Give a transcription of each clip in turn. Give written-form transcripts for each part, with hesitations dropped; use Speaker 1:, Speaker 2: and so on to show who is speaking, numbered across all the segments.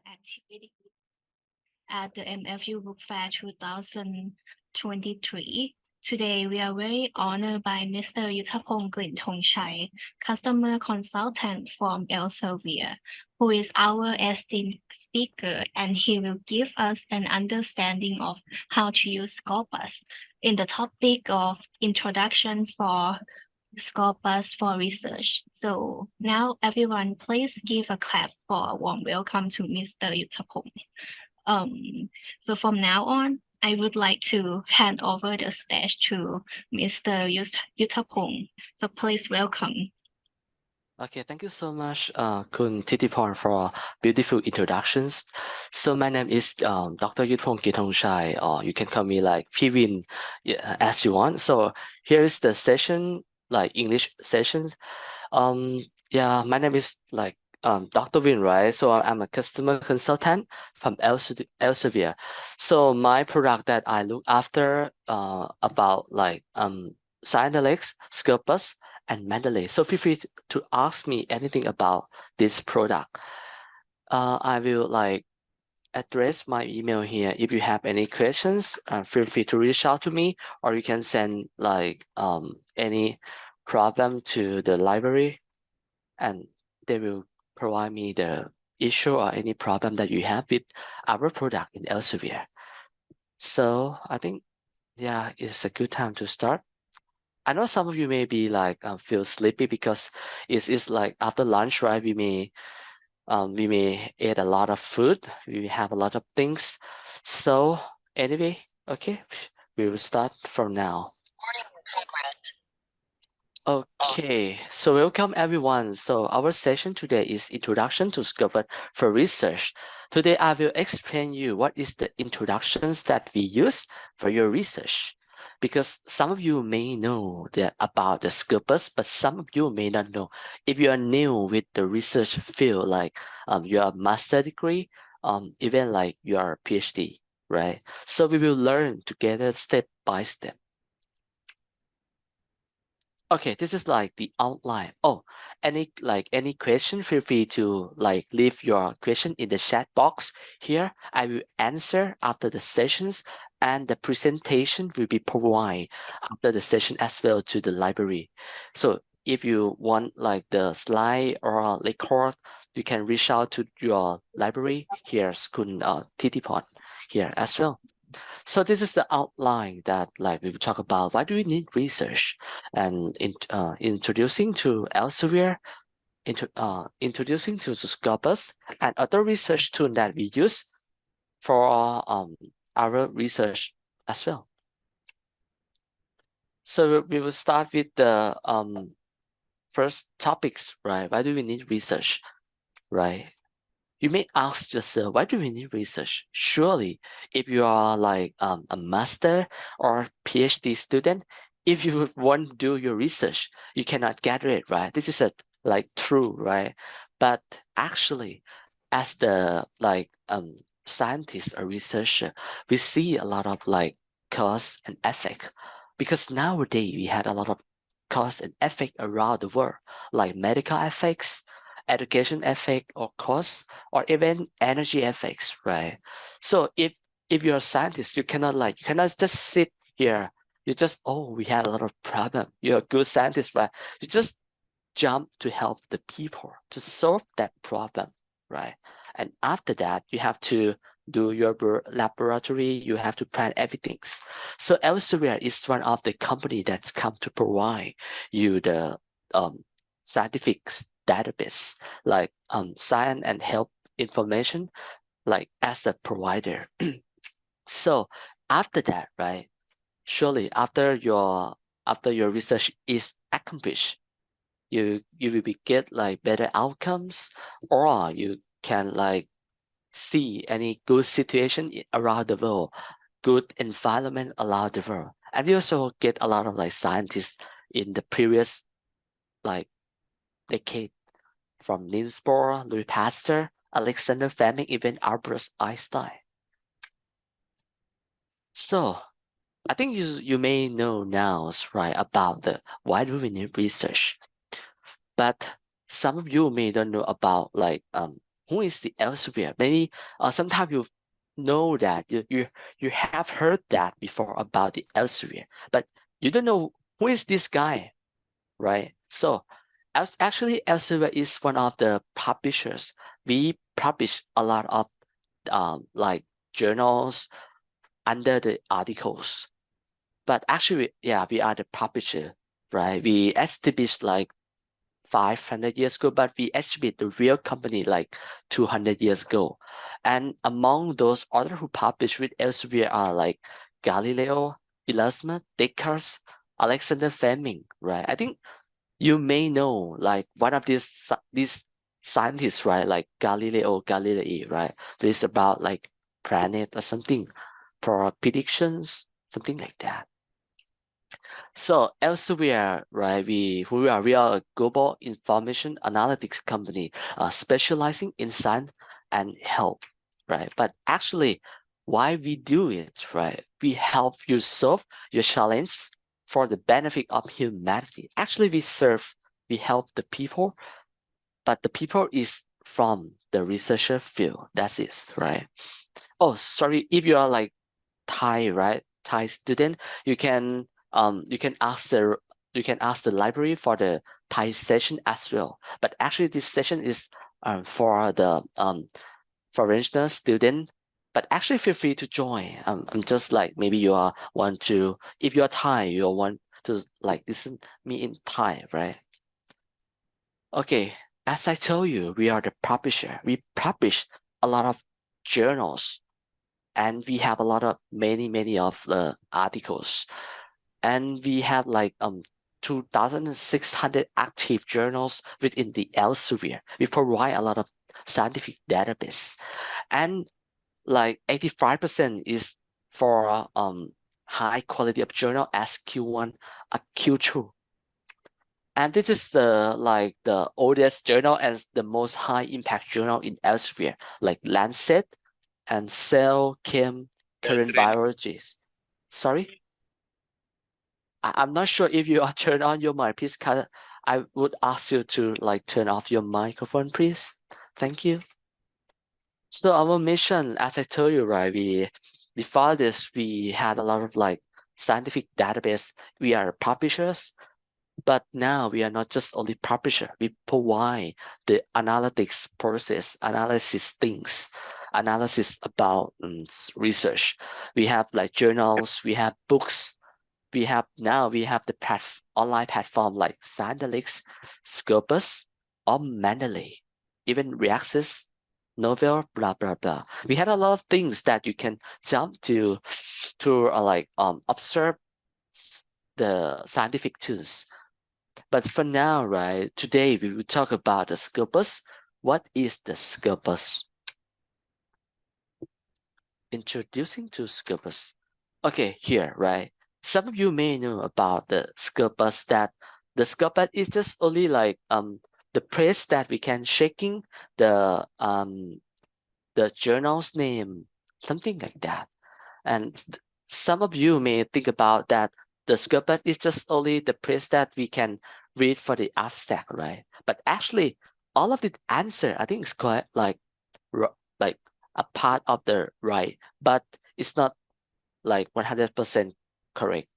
Speaker 1: activity at the MFU Book Fair 2023. Today, we are very honored by Mr. Yoottapong Klinthongchai, customer consultant from Elsevier, who is our esteemed speaker, and he will give us an understanding of how to use Scopus in the topic of introduction for Scopus for research. So now everyone, please give a clap for a warm welcome to Mr. Yoottapong. So from now on, I would like to hand over the stage to Mr. Yoottapong. So please welcome.
Speaker 2: Okay, thank you so much, 𝐒𝐤𝐨𝐻𝐿 for beautiful introductions. So my name is Dr. Yoottapong Klinthongchai, or you can call me like Pivin, as you want. So here is the session, like English sessions. Yeah, my name is like Dr. Vin, right? So I'm a customer consultant from Elsevier. So my product that I look after about like Science, Scopus, and Mendeley. So feel free to ask me anything about this product. I will like address my email here. If you have any questions, feel free to reach out to me, or you can send like any problem to the library, and they will provide me the issue or any problem that you have with our product in Elsevier. So I think, yeah, it's a good time to start. I know some of you may be like feel sleepy because it's like after lunch, right? We may eat a lot of food. We have a lot of things. So anyway, okay, we will start from now. Okay, so welcome everyone. So our session today is Introduction to Scopus for Research. Today I will explain you what is the introductions that we use for your research. Because some of you may know that about the Scopus, but some of you may not know. If you are new with the research field, like your master degree, even like your PhD, right? So we will learn together step by step. Okay, this is like the outline. Oh, any question, feel free to like leave your question in the chat box here. I will answer after the sessions, and the presentation will be provided after the session as well to the library. So if you want like the slide or record, you can reach out to your library. Here's 𝐒𝐤𝐶𝐿 here as well. So this is the outline that like we will talk about. Why do we need research? And introducing to Elsevier, introducing to the Scopus, and other research tool that we use for our research as well. So we will start with the first topics, right? Why do we need research, right? You may ask yourself, why do we need research? Surely, if you are like a master or PhD student, if you want to do your research, you cannot gather it, right? This is like true, right? But actually, as the like scientist or researcher, we see a lot of like cause and effect, because nowadays we had a lot of cause and effect around the world, like medical effects, education effect or cost, or even energy effects, right? So if you're a scientist, you cannot just sit here. You just, oh, we had a lot of problem. You're a good scientist, right? You just jump to help the people to solve that problem, right? And after that, you have to do your laboratory, you have to plan everything. So Elsevier is one of the company that's come to provide you the scientific database, like science and health information, like as a provider. So after that, right, surely after your research is accomplished, you will get like better outcomes, or you can like see any good situation around the world, good environment around the world. And we also get a lot of like scientists in the previous like decade, from Niels Bohr, Louis Pasteur, Alexander Fleming, even Albert Einstein. So I think you may know now, right, about the why do we need research. But some of you may don't know about like who is the Elsevier? Maybe sometimes you know that you have heard that before about the Elsevier, but you don't know who is this guy, right? So actually Elsevier is one of the publishers. We publish a lot of like journals under the articles, but actually, yeah, we are the publisher, right? We established like 500 years ago, but we actually the real company like 200 years ago. And among those others who publish with Elsevier are like Galileo, Erasmus, Descartes, Alexander Fleming, right? I think you may know like one of these scientists, right? Like Galileo Galilei, right? This is about like planet or something for predictions, something like that. So Elsevier, right? We are a global information analytics company, specializing in science and health, right? But actually, why we do it, right? We help you solve your challenge for the benefit of humanity. Actually, we help the people, but the people is from the researcher field. That's it, right? Oh, sorry, if you are like Thai, right? Thai student, you can ask the library for the Thai session as well. But actually, this session is for the foreigner student. But actually, feel free to join. I'm just like maybe you are want to, if you are Thai, you want to like listen me in Thai, right? Okay, as I told you, we are the publisher. We publish a lot of journals, and we have a lot of many of the articles, and we have like 2,600 active journals within the Elsevier. We provide a lot of scientific database, and like 85% is for high quality of journal as Q1, Q2. And this is the oldest journal and the most high impact journal in Elsevier, like Lancet and Cell, Chem, Current Biology. Sorry, I'm not sure if you are turned on your mic. Please, I would ask you to like turn off your microphone, please. Thank you. So our mission, as I told you, right, before this we had a lot of like scientific database. We are publishers. But now we are not just only publisher, we provide the analytics process, analysis things, analysis about research. We have like journals, we have books, we have the online platform like Scientolix, Scopus, or Mendeley, even Reaxis, Novel, blah blah blah. We had a lot of things that you can jump to observe the scientific tools. But for now, right, today we will talk about the Scopus. What is the Scopus? Introducing to Scopus. Okay, here, right? Some of you may know about the Scopus, that the Scopus is just only like the place that we can shaking the journal's name, something like that. And some of you may think about that the Scopus is just only the place that we can read for the abstract, right? But actually, all of the answer, I think, is quite like a part of the right, but it's not like 100% correct.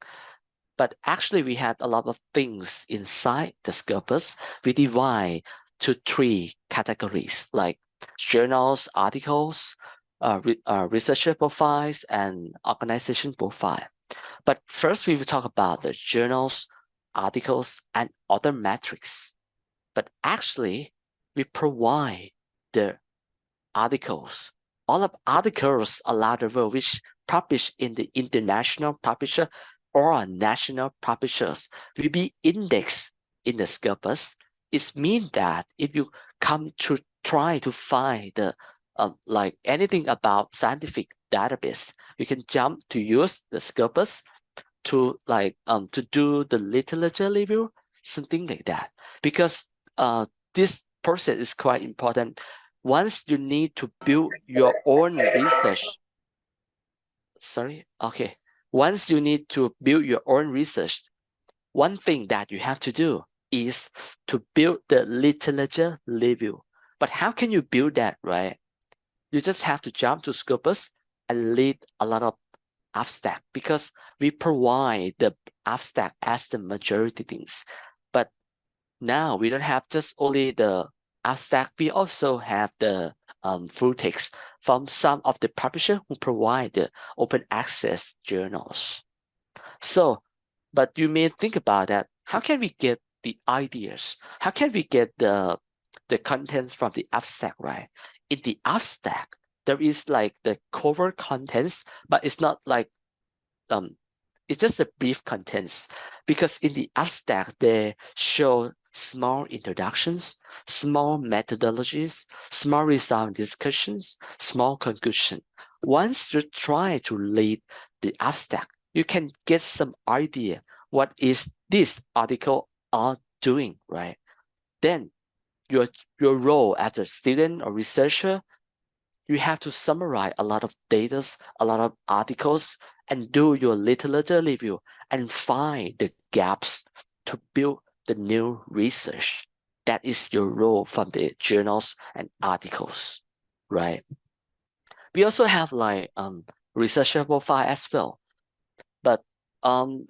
Speaker 2: But actually, we had a lot of things inside the Scopus. We divide to 3 categories, like journals, articles, researcher profiles, and organization profile. But first, we will talk about the journals, articles, and other metrics. But actually, we provide the articles. All of articles around the world which publish in the international publisher or national publishers will be indexed in the Scopus. It means that if you come to try to find the like anything about scientific database, you can jump to use the Scopus to like to do the literature review, something like that. Because this process is quite important. Once you need to build your own research, once you need to build your own research, one thing that you have to do is to build the literature review. But how can you build that, right? You just have to jump to Scopus and lead a lot of abstract, because we provide the abstract as the majority things. But now we don't have just only the abstract, we also have the full text from some of the publishers who provide the open access journals. So, but you may think about that, how can we get the ideas? How can we get the contents from the abstract, right? In the abstract, there is like the cover contents, but it's not like it's just a brief contents, because in the abstract they show small introductions, small methodologies, small result discussions, small conclusion. Once you try to read the abstract, you can get some idea what is this article are doing, right? Then your role as a student or researcher, you have to summarize a lot of data, a lot of articles, and do your literature review and find the gaps to build the new research. That is your role from the journals and articles, right? We also have like researcher profile as well. But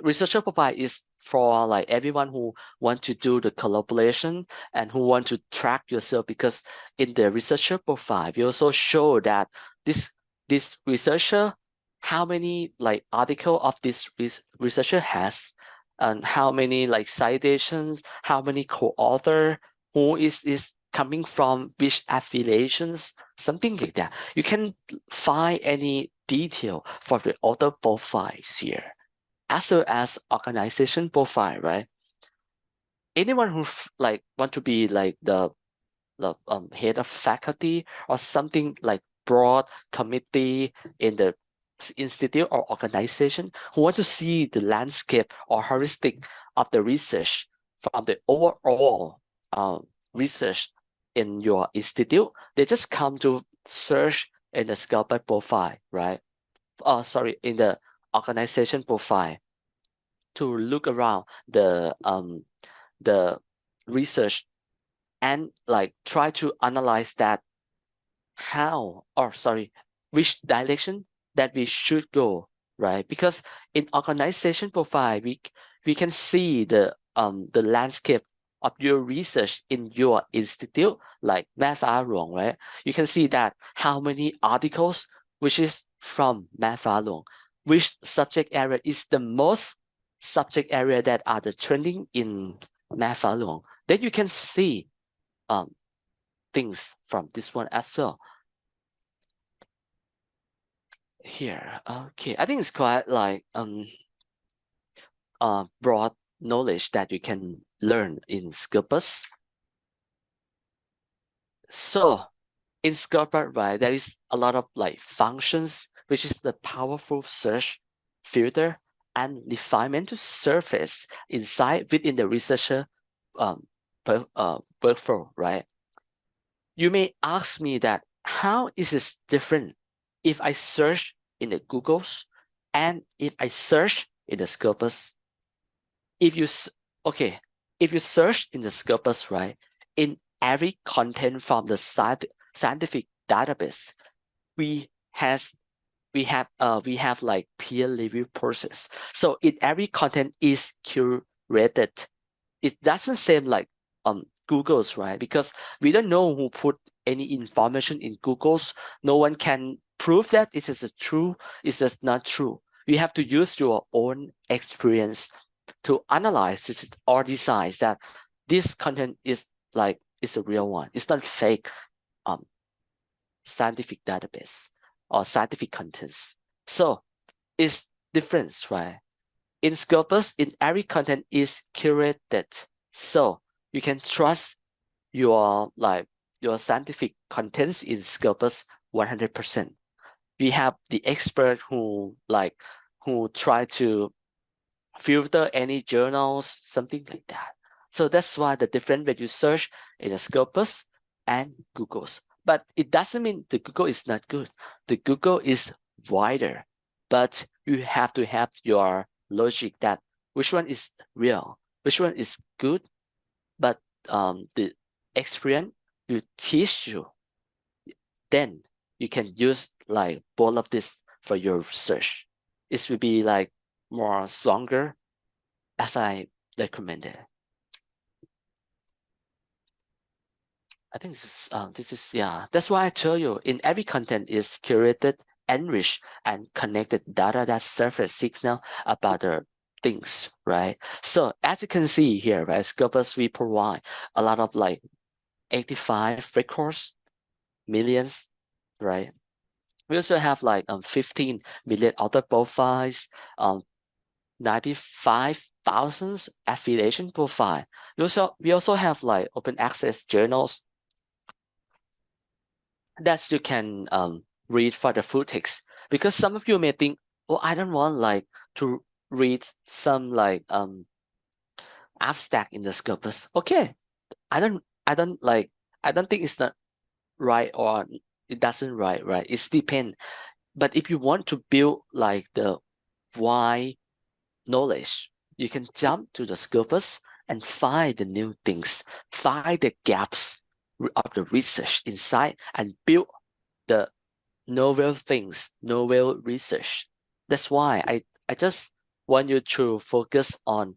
Speaker 2: researcher profile is for like everyone who want to do the collaboration and who want to track yourself, because in the researcher profile, we also show that this researcher, how many like article of this researcher has, and how many like citations, how many co-author, who is coming from which affiliations, something like that. You can find any detail for the author profiles here, as well as organization profile, right? Anyone who like want to be like the head of faculty or something like broad committee in the institute or organization, who want to see the landscape or holistic of the research from the overall research in your institute, they just come to search in the Scopus profile, right? Sorry, in the organization profile, to look around the research and like try to analyze that which direction that we should go, right? Because in organization profile, we can see the landscape of your research in your institute, like MFU, right? You can see that how many articles which is from MFU, which subject area is the most subject area that are the trending in MFU. Then you can see things from this one as well. Here, okay, I think it's quite like broad knowledge that you can learn in Scopus. So in Scopus, right, there is a lot of like functions, which is the powerful search, filter, and refinement to surface inside within the researcher workflow, right? You may ask me that how is this different if I search in the Googles and if I search in the Scopus? If you search in the Scopus, right, in every content from the scientific database, we have like peer review process. So in every content is curated. It doesn't seem like Google's, right? Because we don't know who put any information in Google's. No one can prove that it is true. It's just not true. You have to use your own experience to analyze this or decide that this content is like it's a real one. It's not fake scientific database or scientific contents. So it's different, right? In Scopus, in every content is curated. So you can trust your scientific contents in Scopus 100%. We have the expert who try to filter any journals, something like that. So that's why the difference when you search in the Scopus and Google's. But it doesn't mean the Google is not good. The Google is wider, but you have to have your logic that which one is real, which one is good, but the experience will teach you, then you can use like both of this for your research. It will be like more stronger as I recommended. I think this is yeah. That's why I tell you in every content is curated, enriched, and connected data that surface signal about the things, right? So as you can see here, right, Scopus, we provide a lot of like 85 records, millions, right? We also have like 15 million author profiles, 95,000 affiliation profile. We also have like open access journals that you can read for the full text, because some of you may think, oh, I don't want like to read some like abstract in the Scopus. Okay, I don't think it's not right or it doesn't right. It's depend. But if you want to build like the wide knowledge, you can jump to the Scopus and find the new things, find the gaps of the research inside, and build the novel things, novel research. That's why I just want you to focus on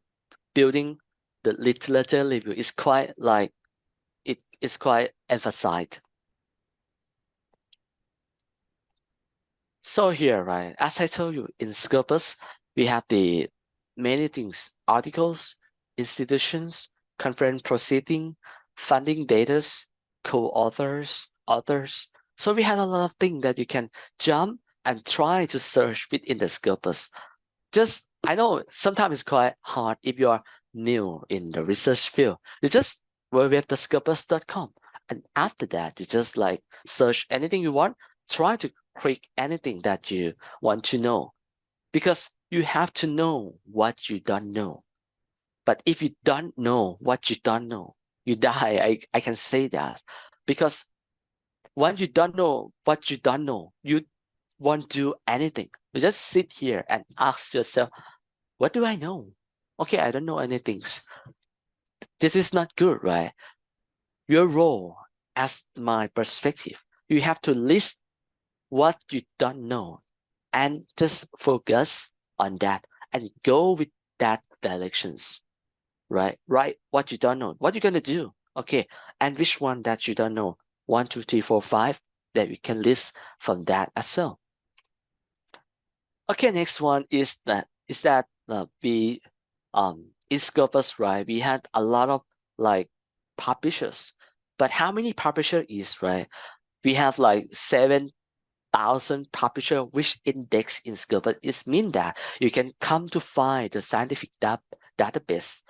Speaker 2: building the literature review. It's quite like it's quite emphasized. So here, right, as I told you, in Scopus, we have the many things: articles, institutions, conference proceeding, funding data, co-authors, authors. So we have a lot of things that you can jump and try to search within the Scopus. Just, I know sometimes it's quite hard if you are new in the research field. You just www.scopus.com. And after that, you just like search anything you want, try to click anything that you want to know, because you have to know what you don't know. But if you don't know what you don't know, you die. I can say that, because when you don't know what you don't know, you won't do anything. You just sit here and ask yourself, what do I know? Okay, I don't know anything. This is not good, right? Your role, as my perspective, you have to list what you don't know and just focus on that and go with that directions, right? Right, what you don't know, what you're gonna do, okay, and which one that you don't know, 1, 2, 3, 4, 5, that we can list from that as well. Okay, next one is that we in Scopus, right, we had a lot of like publishers, but how many publisher is, right? We have like 7,000 publisher which index in Scopus. It means that you can come to find the scientific database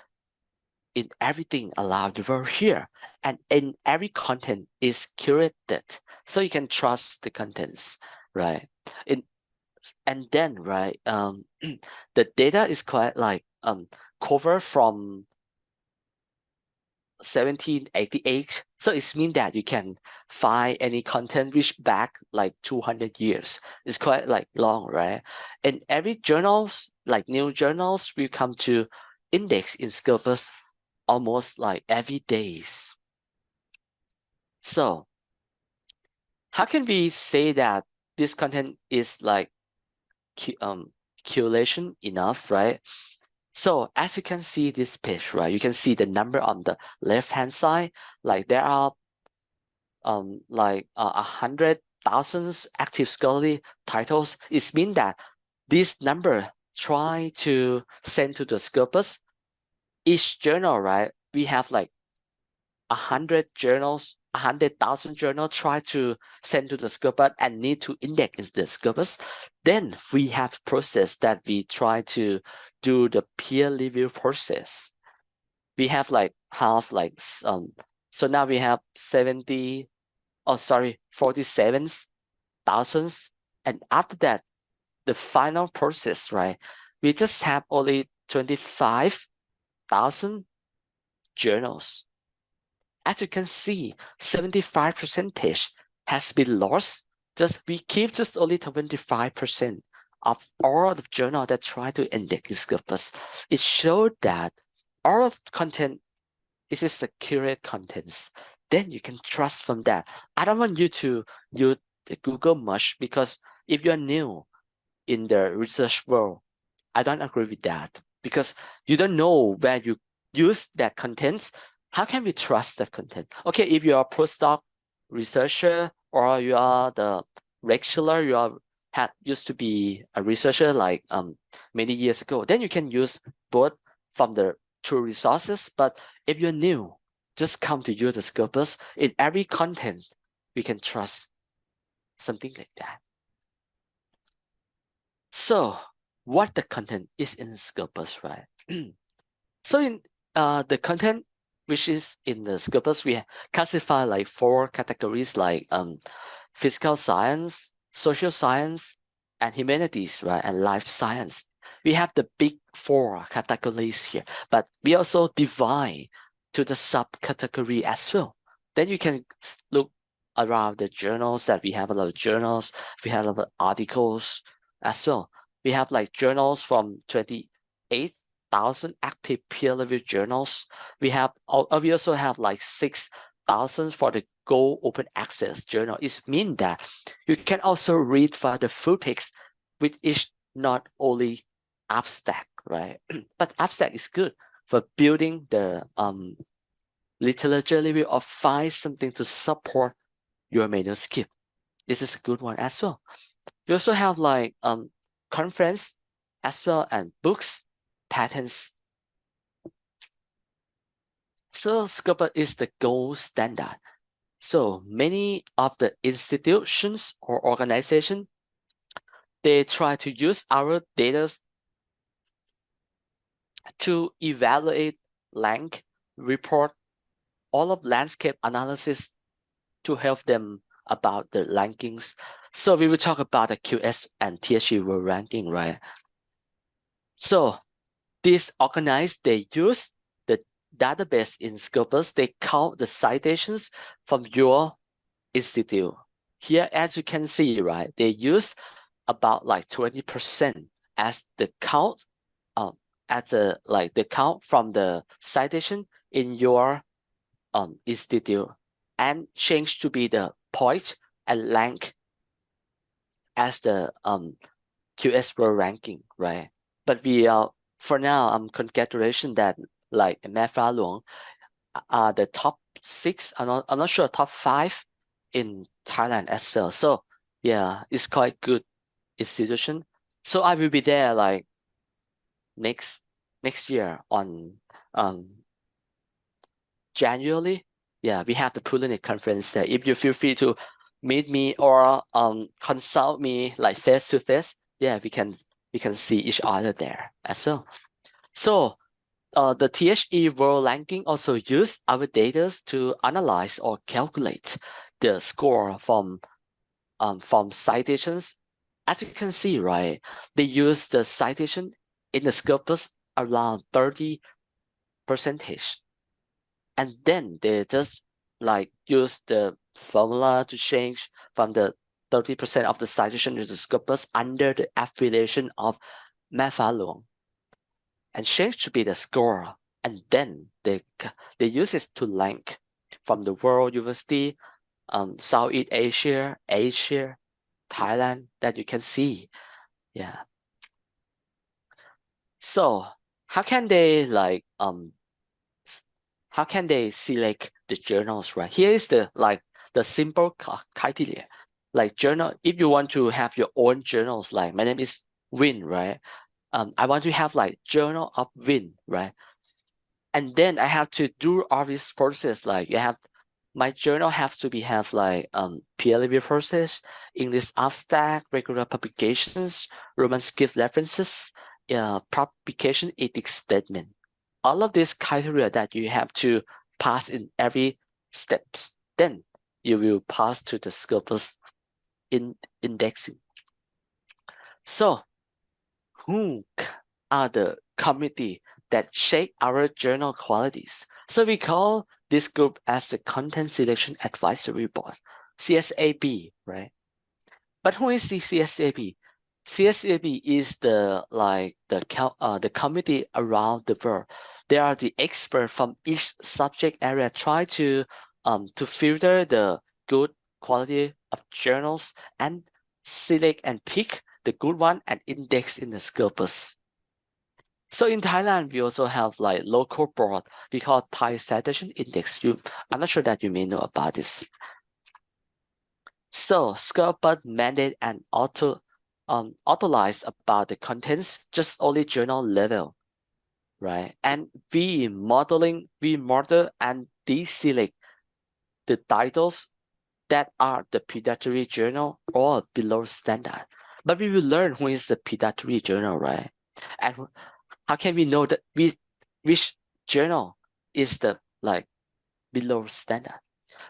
Speaker 2: in everything around the world here, and in every content is curated, so you can trust the contents, right? And then, right, the data is quite like covered from 1788. So it means that you can find any content which back like 200 years. It's quite like long, right? And every journals, like new journals, will come to index in Scopus almost like every days. So how can we say that this content is like curation enough, right? So as you can see this page, right, you can see the number on the left hand side, like there are like 100,000 active scholarly titles. It means that this number try to send to the Scopus. Each journal, right, we have like 100 journals, 100,000 journals try to send to the Scopus and need to index in the Scopus. Then we have process that we try to do the peer review process. We have like so now we have 47,000, and after that, the final process, right, we just have only 25,000 journals. As you can see, 75% has been lost. We keep just only 25% of all the journal that try to index in Scopus. It showed that all of content, this is the curated contents. then you can trust from that. I don't want you to use the Google much, because if you're new in the research world, I don't agree with that, because you don't know where you use that content. How can we trust that content? Okay, if you're a postdoc researcher, or you are the lecturer, used to be a researcher like many years ago, then you can use both from the two resources. But if you're new, just come to you, the Scopus. In every content, we can trust something like that. So what the content is in Scopus, right? So in the content which is in the Scopus, we classify like 4 categories, like physical science, social science, and humanities, right? And life science. We have the big 4 categories here, but we also divide to the subcategory as well. Then you can look around the journals, that we have a lot of journals, we have a lot of articles as well. We have like journals from 28,000 active peer-reviewed journals. We also have like 6,000 for the Go Open Access journal. It means that you can also read for the full text, which is not only abstract, right? But abstract is good for building the literature review, or find something to support your manuscript. This is a good one as well. We also have like conference as well, and books, patents. So Scopus is the gold standard. So many of the institutions or organizations, they try to use our data to evaluate, rank, report all of landscape analysis to help them about the rankings. So we will talk about the QS and THE world ranking, right? So these organized, they use the database in Scopus. They count the citations from your institute. Here, as you can see, right, they use about like 20% as the count, the count from the citation in your institute, and change to be the point and rank as the QS world ranking, right? But we for now, congratulations that like MFU are the top 6. I'm not sure, top 5 in Thailand as well. So yeah, it's quite good institution. So I will be there like next year on January. Yeah, we have the Pulinic conference there. If you feel free to meet me or consult me like face to face, yeah, we can see each other there as well. So the THE world ranking also use our data to analyze or calculate the score from citations. As you can see, right, they use the citation in the Scopus around 30%. And then they just like use the formula to change from the 30% of the citation to the Scopus under the affiliation of MFU, and change to be the score. And then they use it to rank from the world university, Southeast Asia, Thailand, that you can see. Yeah. So how can they like how can they select the journals, right? Here is the simple criteria. Like journal, if you want to have your own journals, like my name is Win, right? I want to have like journal of Win, right? And then I have to do all this process. Like my journal have to have like peer review process, English abstract, regular publications, Roman script references, publication ethics statement. All of these criteria that you have to pass in every steps, then you will pass to the Scopus indexing. So who are the committee that shape our journal qualities? So we call this group as the Content Selection Advisory Board, CSAB, right? But who is the CSAB? CSAB is the committee around the world. They are the experts from each subject area, try to to filter the good quality of journals and select and pick the good one and index in the Scopus. So in Thailand, we also have like local board we call Thai Citation Index. I'm not sure that you may know about this. So Scopus mandate and authorize about the contents just only journal level, right? And we model and deselect the titles that are the pediatric journal or below standard. But we will learn who is the pediatric journal, right? And how can we know that which journal is the like below standard?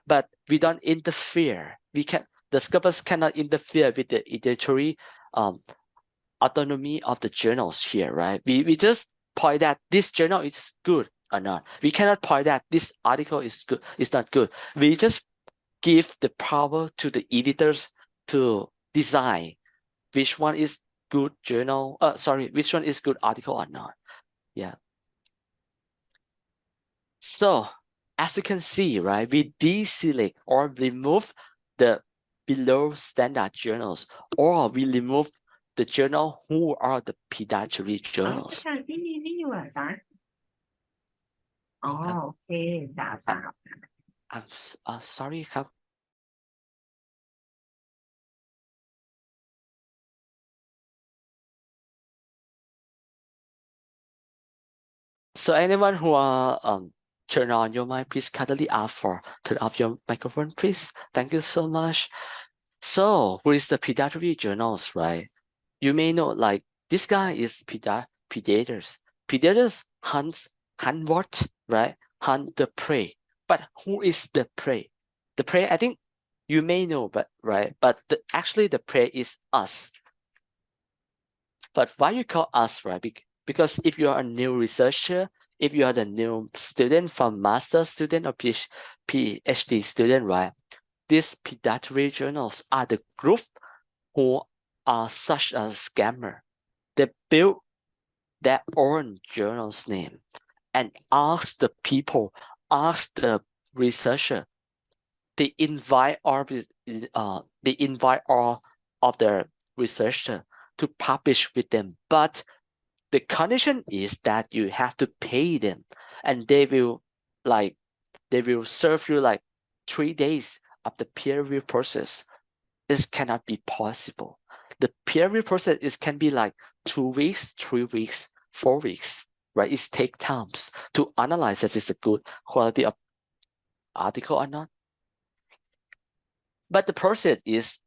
Speaker 2: But we don't interfere. The Scopus cannot interfere with the editorial autonomy of the journals here, right? We just point that this journal is good or not. We cannot point that this article is good, it's not good. We just give the power to the editors to design which one is good journal, which one is good article or not. Yeah. So as you can see, right, we deselect or remove the below standard journals, or we remove the journal who are the pediatric journals.
Speaker 3: ที่นี่นี่อยู่เหรอจ๊ะอ๋อโอเคจ้าจ้า
Speaker 2: I'm sorry ครับ So anyone who are turn on your mic, please kindly ask for turn off your microphone, please. Thank you so much. So who is the pediatric journals, right? You may know like this guy is pediatrics. Pediatrics hunt what, right? Hunt the prey. But who is the prey? The prey, I think you may know, but right? But actually the prey is us. But why you call us, right? Because if you are a new researcher, if you are the new student from master student or PhD student, right? These pediatric journals are the group who are such a scammer. They build their own journal's name and ask the people, ask the researcher. They invite all of the researcher to publish with them, but the condition is that you have to pay them, and they will serve you like 3 days of the peer review process. This cannot be possible. The peer review process can be like 2 weeks, 3 weeks, 4 weeks, right? It takes times to analyze if it's a good quality of article or not. But the process is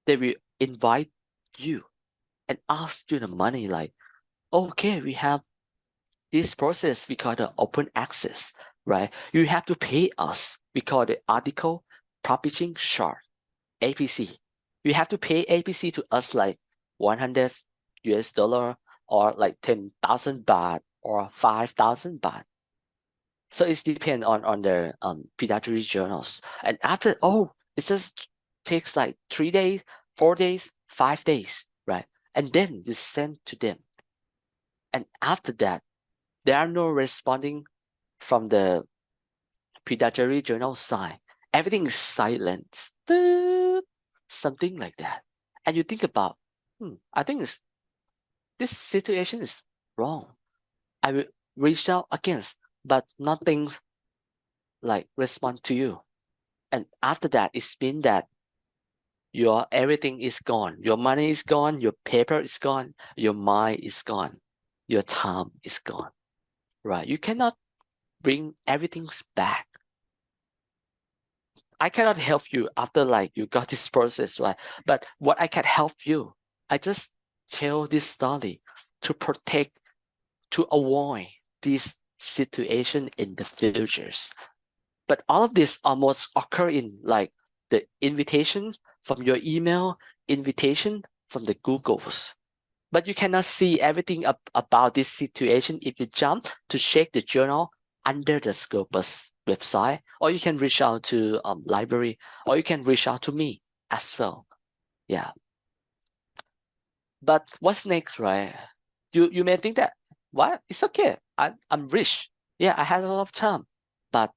Speaker 2: they will invite you and ask you the money like, okay, we have this process we call the open access, right? You have to pay us. We call the article publishing charge, APC. You have to pay APC to us like $100 or like 10,000 baht or 5,000 baht. So it depends on the pediatric journals. And after, it just takes like 3 days, 4 days, 5 days, right? And then you send to them. And after that, there are no responding from the pediatric journal side. Everything is silent, something like that. And you think about, I think this situation is wrong. I will reach out against, but nothing like respond to you. And after that, it's been that your everything is gone. Your money is gone. Your paper is gone. Your mind is gone. Your time is gone, right? You cannot bring everything back. I cannot help you after like you got this process, right? But what I can help you, I just tell this story to protect, to avoid this situation in the futures. But all of this almost occur in like the invitation from your email, invitation from the Googles. But you cannot see everything about this situation if you jump to check the journal under the Scopus website, or you can reach out to library, or you can reach out to me as well. Yeah. But what's next, right? You may think that, what? It's okay. I'm rich. Yeah, I had a lot of time. But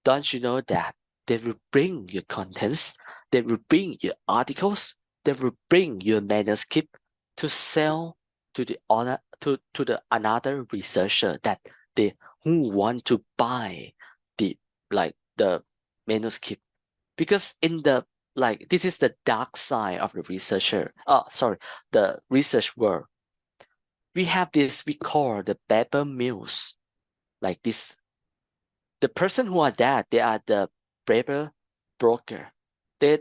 Speaker 2: don't you know that They will bring your contents. They will bring your articles. They will bring your manuscript to sell to the another researcher that who want to buy the manuscript. Because in the this is the dark side of the researcher. The research world. We have this we call the paper mills, like this. The person who are that, they are the paper broker. They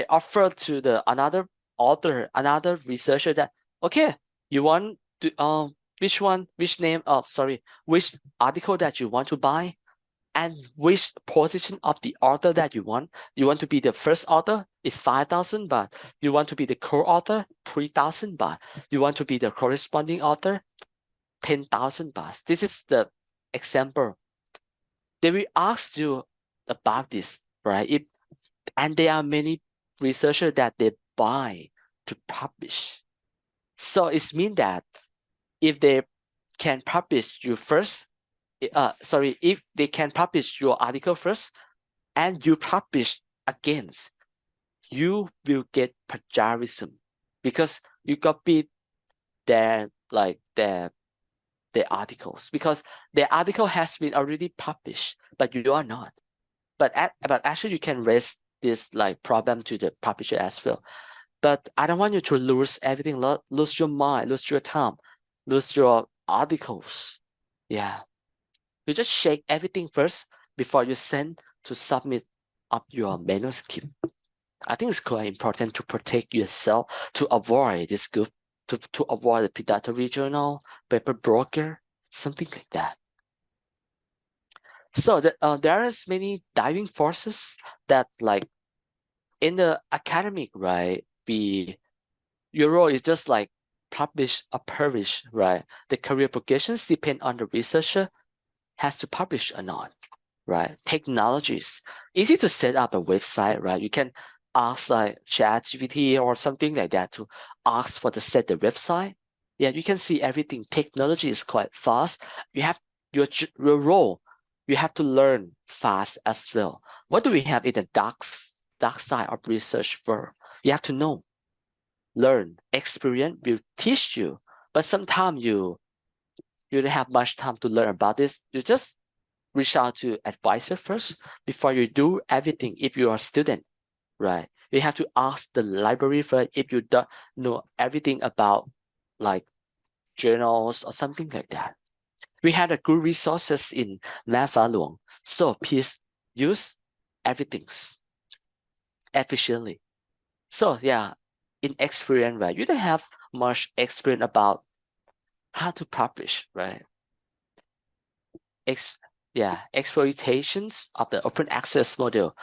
Speaker 2: offer to the another author, another researcher that, okay, you want to which article that you want to buy, and which position of the author that you want. You want to be the first author, it's 5,000 baht. You want to be the co-author, 3,000 baht. You want to be the corresponding author, 10,000 baht. This is the example. They will ask you about this, right? And there are many researchers that they buy to publish. So it means that if they can publish you first, if they can publish your article first and you publish against, you will get plagiarism because you copy their articles, because the article has been already published, but you are not. But actually you can raise this problem to the publisher as well. But I don't want you to lose everything, lose your mind, lose your time, lose your articles. Yeah. You just check everything first before you send to submit up your manuscript. I think it's quite important to protect yourself, to avoid this group, to avoid the predatory journal, paper broker, something like that. So there is many driving forces that in the academic, right? Your role is just publish or perish, right? The career progressions depend on the researcher has to publish or not, right? Technologies, easy to set up a website, right? You can ask ChatGPT or something like that to ask for set the website. Yeah, you can see everything. Technology is quite fast. You have your role. You have to learn fast as well. What do we have in the dark side of research world? You have to know, learn, experience will teach you. But sometimes you don't have much time to learn about this. You just reach out to advisor first before you do everything. If you are a student, right? You have to ask the library first if you don't know everything about journals or something like that. We had a good resources in MFU, so please use everything efficiently. So yeah, in experience, right? You don't have much experience about how to publish, right? Exploitations of the open access model,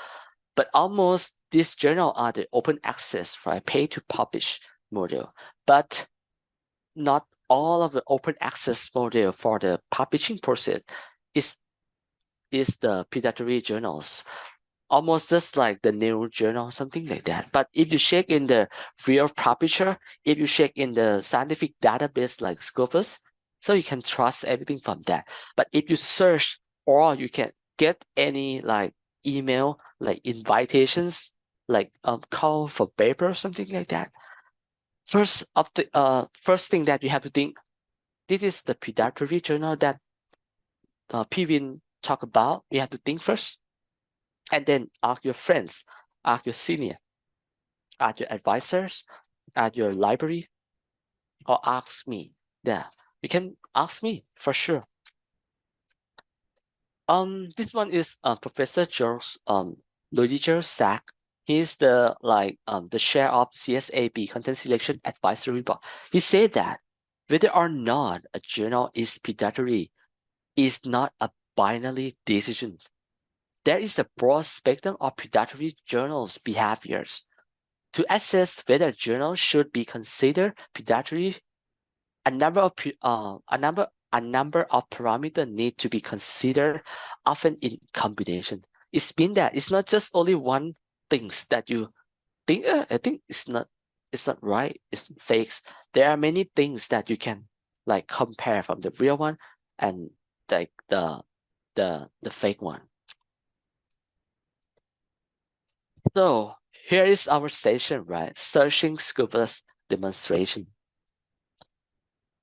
Speaker 2: but almost these journals are the open access, right? Pay to publish model, but not all of the open access model for the publishing process is the predatory journals. Almost just like the new journal, something like that. But if you check in the real publisher, if you check in the scientific database like Scopus, so you can trust everything from that. But if you search or you can get any email, invitations, call for paper, something like that. First thing that you have to think, this is the predatory journal that Pivin talk about. You have to think first, and then ask your friends, ask your senior, ask your advisors, ask your library, or ask me. Yeah, you can ask me for sure. This one is Professor George 𝐒𝐳𝐭𝐫𝐨𝐧. He's the chair of 𝐶SAB Content Selection Advisory Board. He said that whether or not a journal is predatory is not a binary decision. There is a broad spectrum of predatory journals' behaviors. To assess whether a journal should be considered predatory, a number of parameters need to be considered, often in combination. It's been that it's not just only one things that you think. I think it's not right. It's fakes. There are many things that you can compare from the real one and the fake one. So here is our station, right? Searching Scopus demonstration.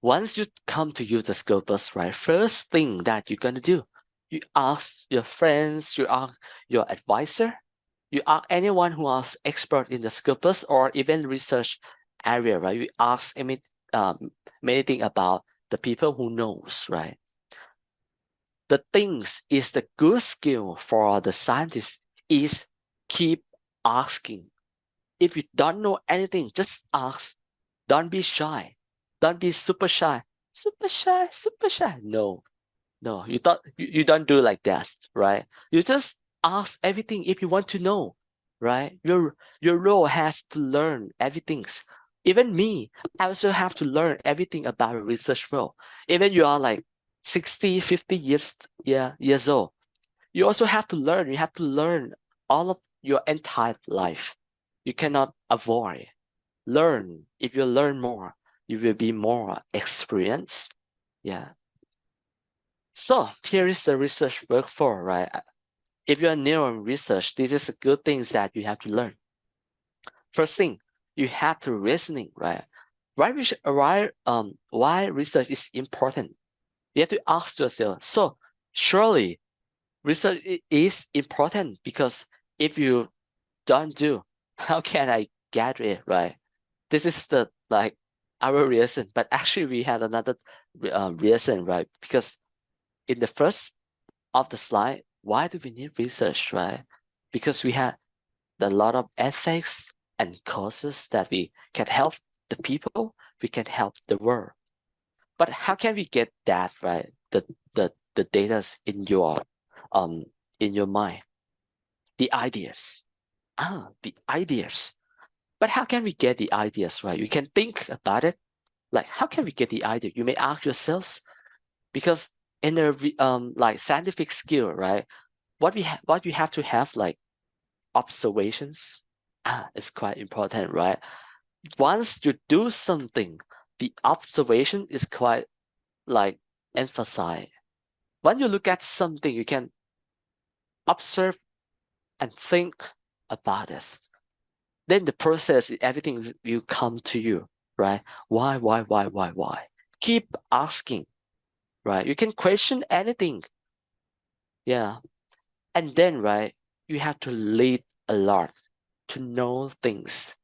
Speaker 2: Once you come to use the Scopus, right? First thing that you're gonna do, you ask your friends, you ask your advisor, you ask anyone who is expert in the Scopus or even research area, right? You ask many things about the people who knows, right? The things is the good skill for the scientist is keep asking. If you don't know anything, just ask. Don't be shy. Don't be super shy. Super shy, super shy. No, no, you don't do like that, right? You just ask everything if you want to know, right? Your role has to learn everything. Even me, I also have to learn everything about a research role. Even you are like 60, 50 years old, you also have to learn. You have to learn all of your entire life. You cannot avoid. Learn. If you learn more, you will be more experienced. Yeah. So here is the research workflow, right? If you're new in research, this is a good things that you have to learn. First thing, you have to reasoning, right? Why research is important? You have to ask yourself. So surely research is important because if you don't do, how can I get it, right? This is the our reason, but actually we had another reason, right? Because in the first of the slide, why do we need research, right? Because we had a lot of ethics and causes that we can help the people, we can help the world. But how can we get that, right? The data in your mind, the ideas. The ideas. But how can we get the ideas, right? You can think about it. Like, how can we get the idea? You may ask yourselves, because in a scientific skill, right? What you have to have like observations. It's quite important, right? Once you do something, the observation is quite like emphasized. When you look at something, you can observe and think about it. Then the process, everything will come to you, right? Why? Keep asking, right? You can question anything. Yeah. And then, right, you have to read a lot to know things.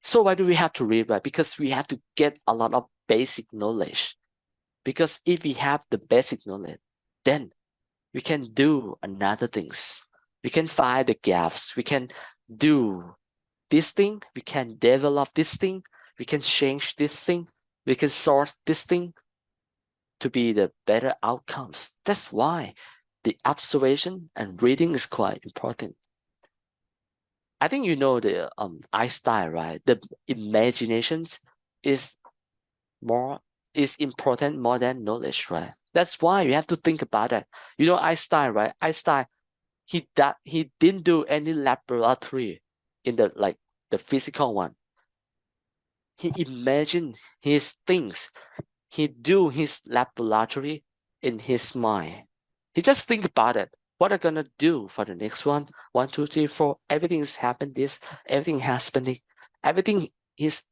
Speaker 2: So why do we have to read, right? Because we have to get a lot of basic knowledge. Because if we have the basic knowledge, then we can do another things. We can find the gaps. We can do this thing. We can develop this thing. We can change this thing. We can sort this thing to be the better outcomes. That's why the observation and reading is quite important. I think you know the Einstein, right? The imaginations is important more than knowledge, right? That's why you have to think about it. You know Einstein, right? Einstein, he didn't do any laboratory in the physical one. He imagined his things. He do his laboratory in his mind. He just think about it. What I'm gonna do for the next one? 1, 2, 3, 4. Everything is happened. Everything happening. Everything is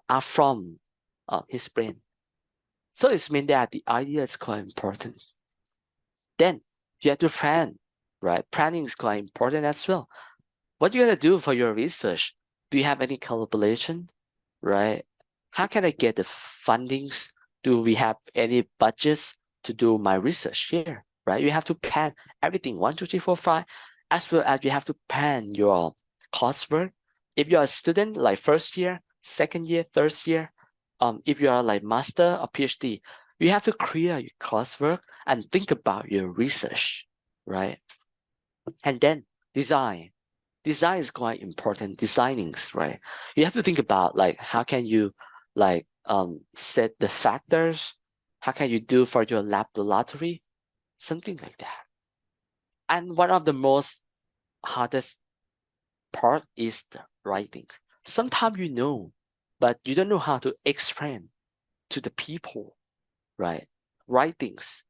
Speaker 2: are from his brain. So it's mean that the idea is quite important. Then you have to plan, right? Planning is quite important as well. What you gonna do for your research? Do you have any collaboration, right? How can I get the fundings? Do we have any budgets to do my research here, right? You have to plan everything, 1, 2, 3, 4, 5, as well as you have to plan your coursework. If you're a student like first year, second year, third year, if you are like master or PhD, you have to clear your coursework and think about your research, right? And then design. Design is quite important. Designings, right? You have to think about like how can you set the factors? How can you do for your laboratory? Something like that. And one of the most hardest part is the writing. Sometimes you know, but you don't know how to explain to the people, right? Writings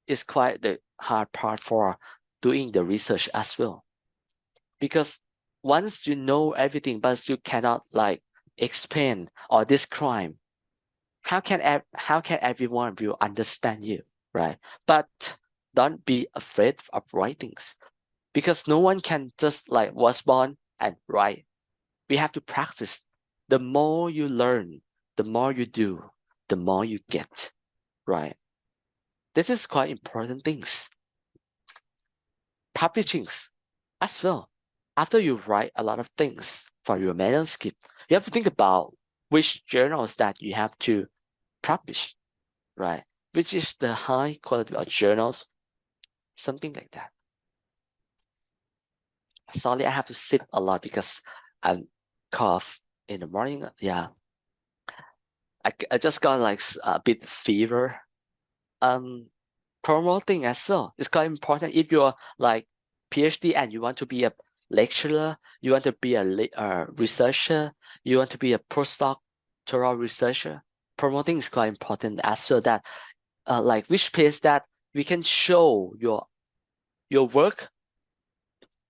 Speaker 2: is quite the hard part for doing the research as well. Because once you know everything, but you cannot like explain or describe, how can everyone will understand you, right? But don't be afraid of writings, because no one can just like was born and write. We have to practice. The more you learn, the more you do, the more you get, right? This is quite important things. Publishings as well. After you write a lot of things for your manuscript, you have to think about which journals that you have to publish, right? Which is the high quality of journals, something like that. Sorry, I have to sip a lot because I'm cough in the morning. Yeah, I just got like a bit fever. Promoting as well is quite important. If you're like PhD and you want to be a lecturer, you want to be a researcher, you want to be a postdoctoral researcher, promoting is quite important as well. That like which place that we can show your work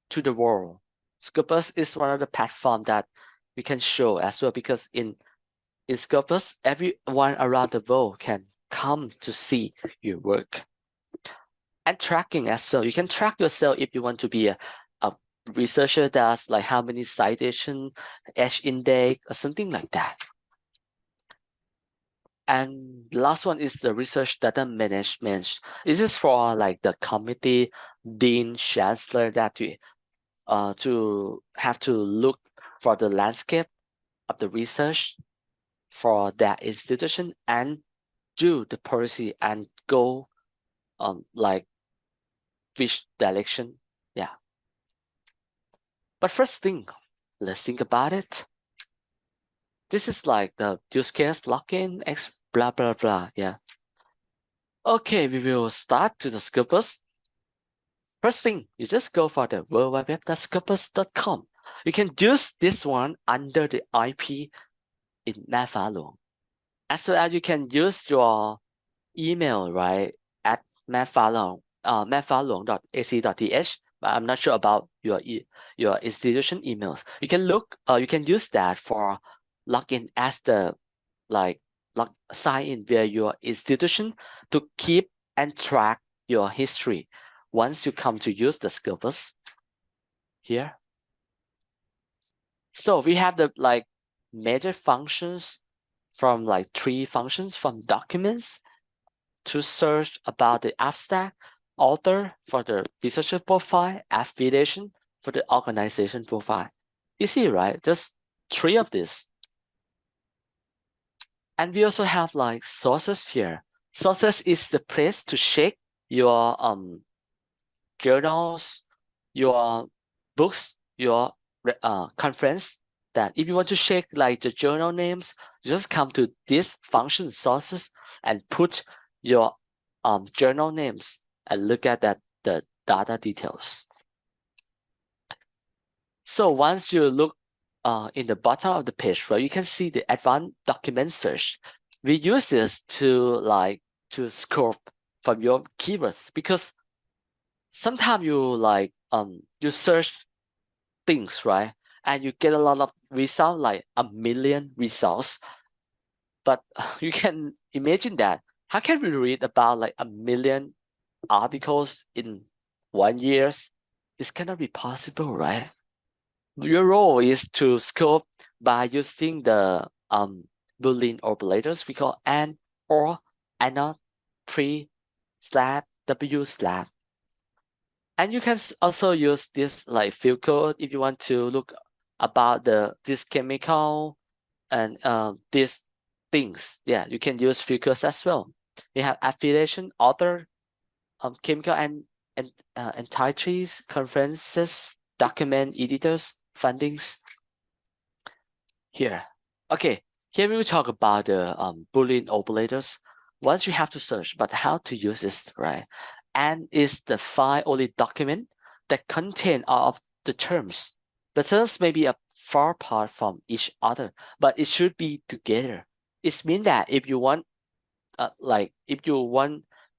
Speaker 2: to the world. Scopus is one of the platform that we can show as well, because in Scopus, everyone around the world can come to see your work. And tracking as well. You can track yourself if you want to be a researcher that's like how many citation, 𝐒𝐸𝐵 or something like that. And the last one is the research data management. This is for like the committee, dean, chancellor, that to have to look for the landscape of the research for that institution and do the policy and go like which direction. Yeah. But first thing, let's think about it. This is like the use case login, X blah blah blah. Yeah. Okay, we will start to the Scopus. First thing, you just go for the www.scopus.com. You can use this one under the IP in MFU. As well as you can use your email, right, at mfalong.ac.th. But I'm not sure about your institution emails. You can you can use that for login as the sign in via your institution to keep and track your history once you come to use the Scopus here. So we have the major functions from like 3 functions, from documents to search about the abstract, author for the researcher profile, affiliation for the organization profile. Easy, right? Just 3 of these. And we also have like sources here. Sources is the place to check your journals, your books, your conference. That if you want to check like the journal names, you just come to this function sources and put your journal names and look at the data details. So once you look in the bottom of the page, right, you can see the advanced document search. We use this to scope from your keywords, because sometimes you you search things, right, and you get a lot of results, like 1 million results. But you can imagine that how can we read about like 1 million articles in 1 year? This cannot be possible, right? Your role is to scope by using the Boolean operators we call AND, OR, AND, pre, slash, W slash. And you can also use this like field code if you want to look about this chemical and these things. Yeah, you can use field codes as well. We have affiliation, author, chemical and entries, conferences, document editors, fundings. Here, okay. Here we will talk about the Boolean operators. Once you have to search, but how to use this, right? And is the file-only document that contain all of the terms. The terms may be far apart from each other, but it should be together. It means that if you want,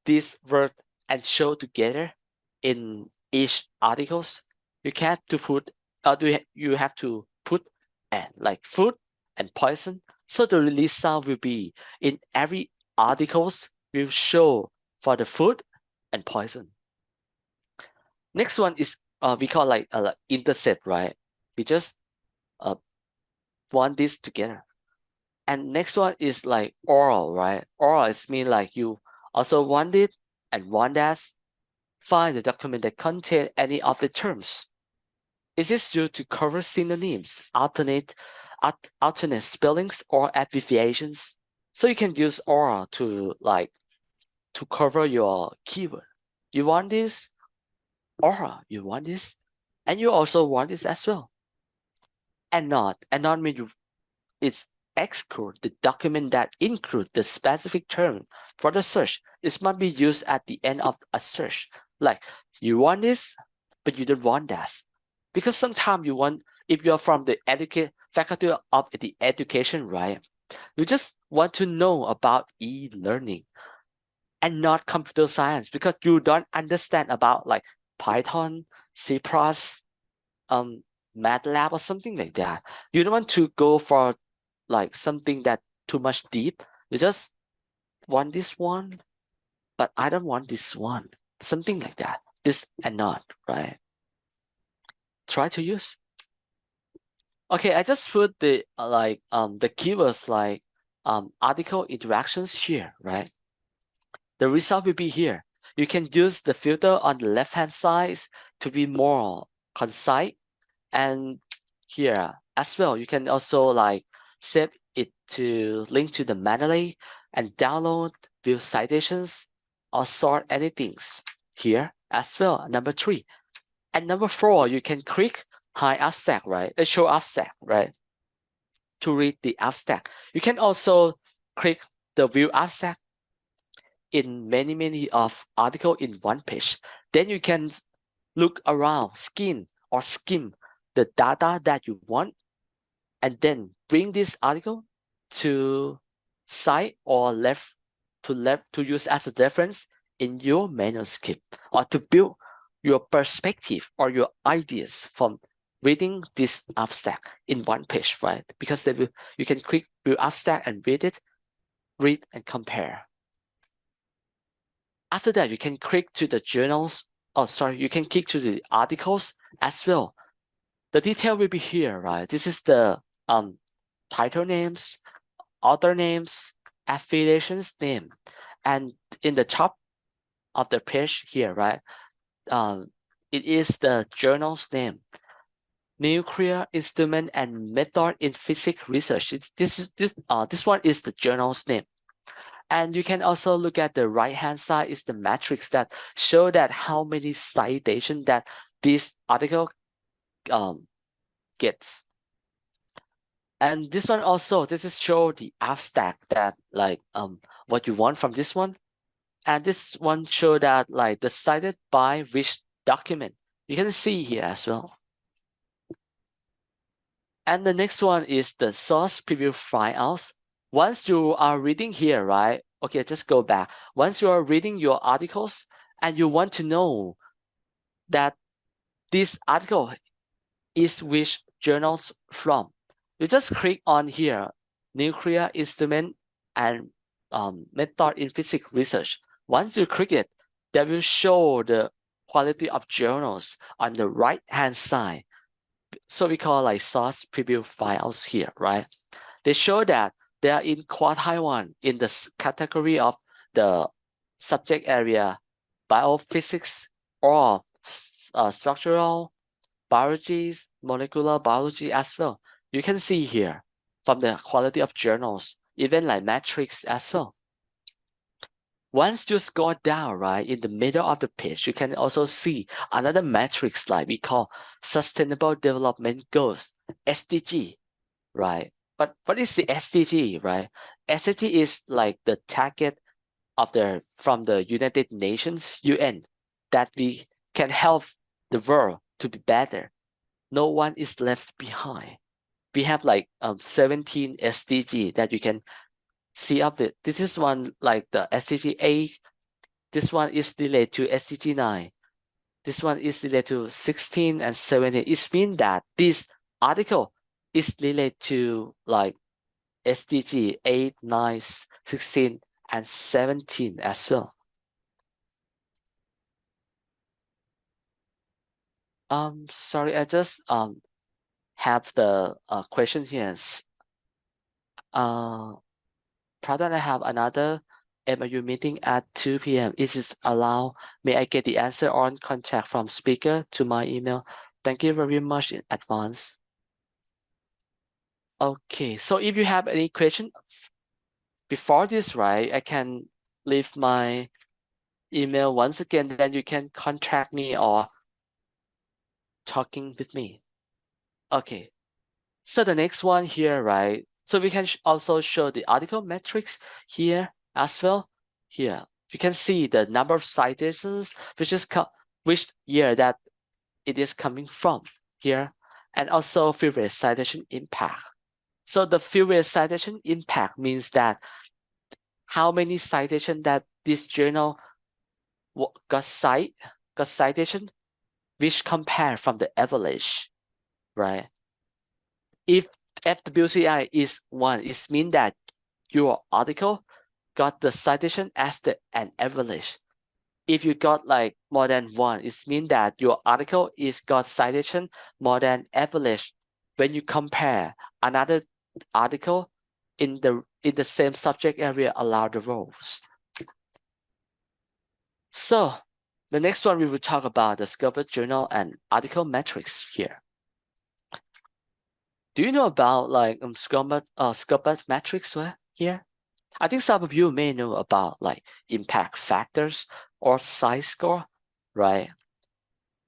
Speaker 2: this word and show together in each articles, you have to put you have to put and like food and poison. So the release sound will be in every articles will show for the food and poison. Next one is we call like intercept, right? We just want this together. And next one is like oral, right? Oral is mean like you also want it and want that. Find the document that contain any of the terms. Is this used to cover synonyms, alternate spellings or abbreviations? So you can use oral to cover your keyword. You want this, oral, you want this, and you also want this as well. And not mean it's exclude the document that include the specific term for the search. It must be used at the end of a search. Like you want this, but you don't want that. Because sometimes you want, if you're from the faculty of the education, right? You just want to know about e-learning and not computer science because you don't understand about like Python, C++, MATLAB or something like that. You don't want to go for like something that too much deep. You just want this one, but I don't want this one. Something like that. This and not, right? Try to use. Okay, I just put the the keywords like article interactions here, right? The result will be here. You can use the filter on the left-hand side to be more concise. And here as well, you can also like save it to link to the manually and download, view citations, or sort anything here as well. Number 3. And number 4, you can click hide abstract, right? Show abstract, right? To read the abstract. You can also click the view abstract in many of article in one page. Then you can look around, skim the data that you want, and then bring this article to site or left to use as a reference in your manuscript, or to build your perspective or your ideas from reading this abstract in one page, right? Because you can click view abstract and read and compare. After that, you can click to the journals. You can click to the articles as well. The detail will be here, right? This is the title names, author names, affiliations name, and in the top of the page here, right? It is the journal's name. Nuclear instrument and method in physics research. This one is the journal's name. And you can also look at the right-hand side is the matrix that show that how many citation that this article gets. And this one also, this is show the abstract that like what you want from this one. And this one show that like the cited by which document. You can see here as well. And the next one is the source preview files. Once you are reading here, right? Okay, just go back. Once you are reading your articles and you want to know that this article is which journals from, you just click on here, nuclear instrument and method in physics research. Once you click it, that will show the quality of journals on the right-hand side. So we call like source preview files here, right? They show that they are in quartile 1 in the category of the subject area, biophysics or structural biology, molecular biology as well. You can see here from the quality of journals, even like metrics as well. Once you scroll down, right, in the middle of the page, you can also see another matrix like we call Sustainable Development Goals, SDG, right? But what is the SDG, right? SDG is like the target of from the United Nations, UN, that we can help the world to be better. No one is left behind. We have like 17 SDG that you can see up there. This is one like the SDG 8. This one is related to SDG 9. This one is related to 16 and 17. It means that this article is related to like SDG 8, 9, 16, and 17 as well. Sorry, I just have the question here. Pardon, I have another MFU meeting at 2 p.m. Is it allowed? May I get the answer on contact from speaker to my email? Thank you very much in advance. Okay, so if you have any question before this, right, I can leave my email once again, then you can contact me or talking with me. Okay, so the next one here, right? So we can also show the article metrics here as well. Here, you can see the number of citations, which year that it is coming from here, and also field rate citation impact. So the field rate citation impact means that how many citation that this journal got citation, which compare from the average, right? If FWCI is 1, it means that your article got the citation as an average. If you got like more than 1, it means that your article is got citation more than average when you compare another article in the same subject area along the rows. So the next one we will talk about the Scopus journal and article metrics here. Do you know about like Scopus metrics here? I think some of you may know about like impact factors or size score, right?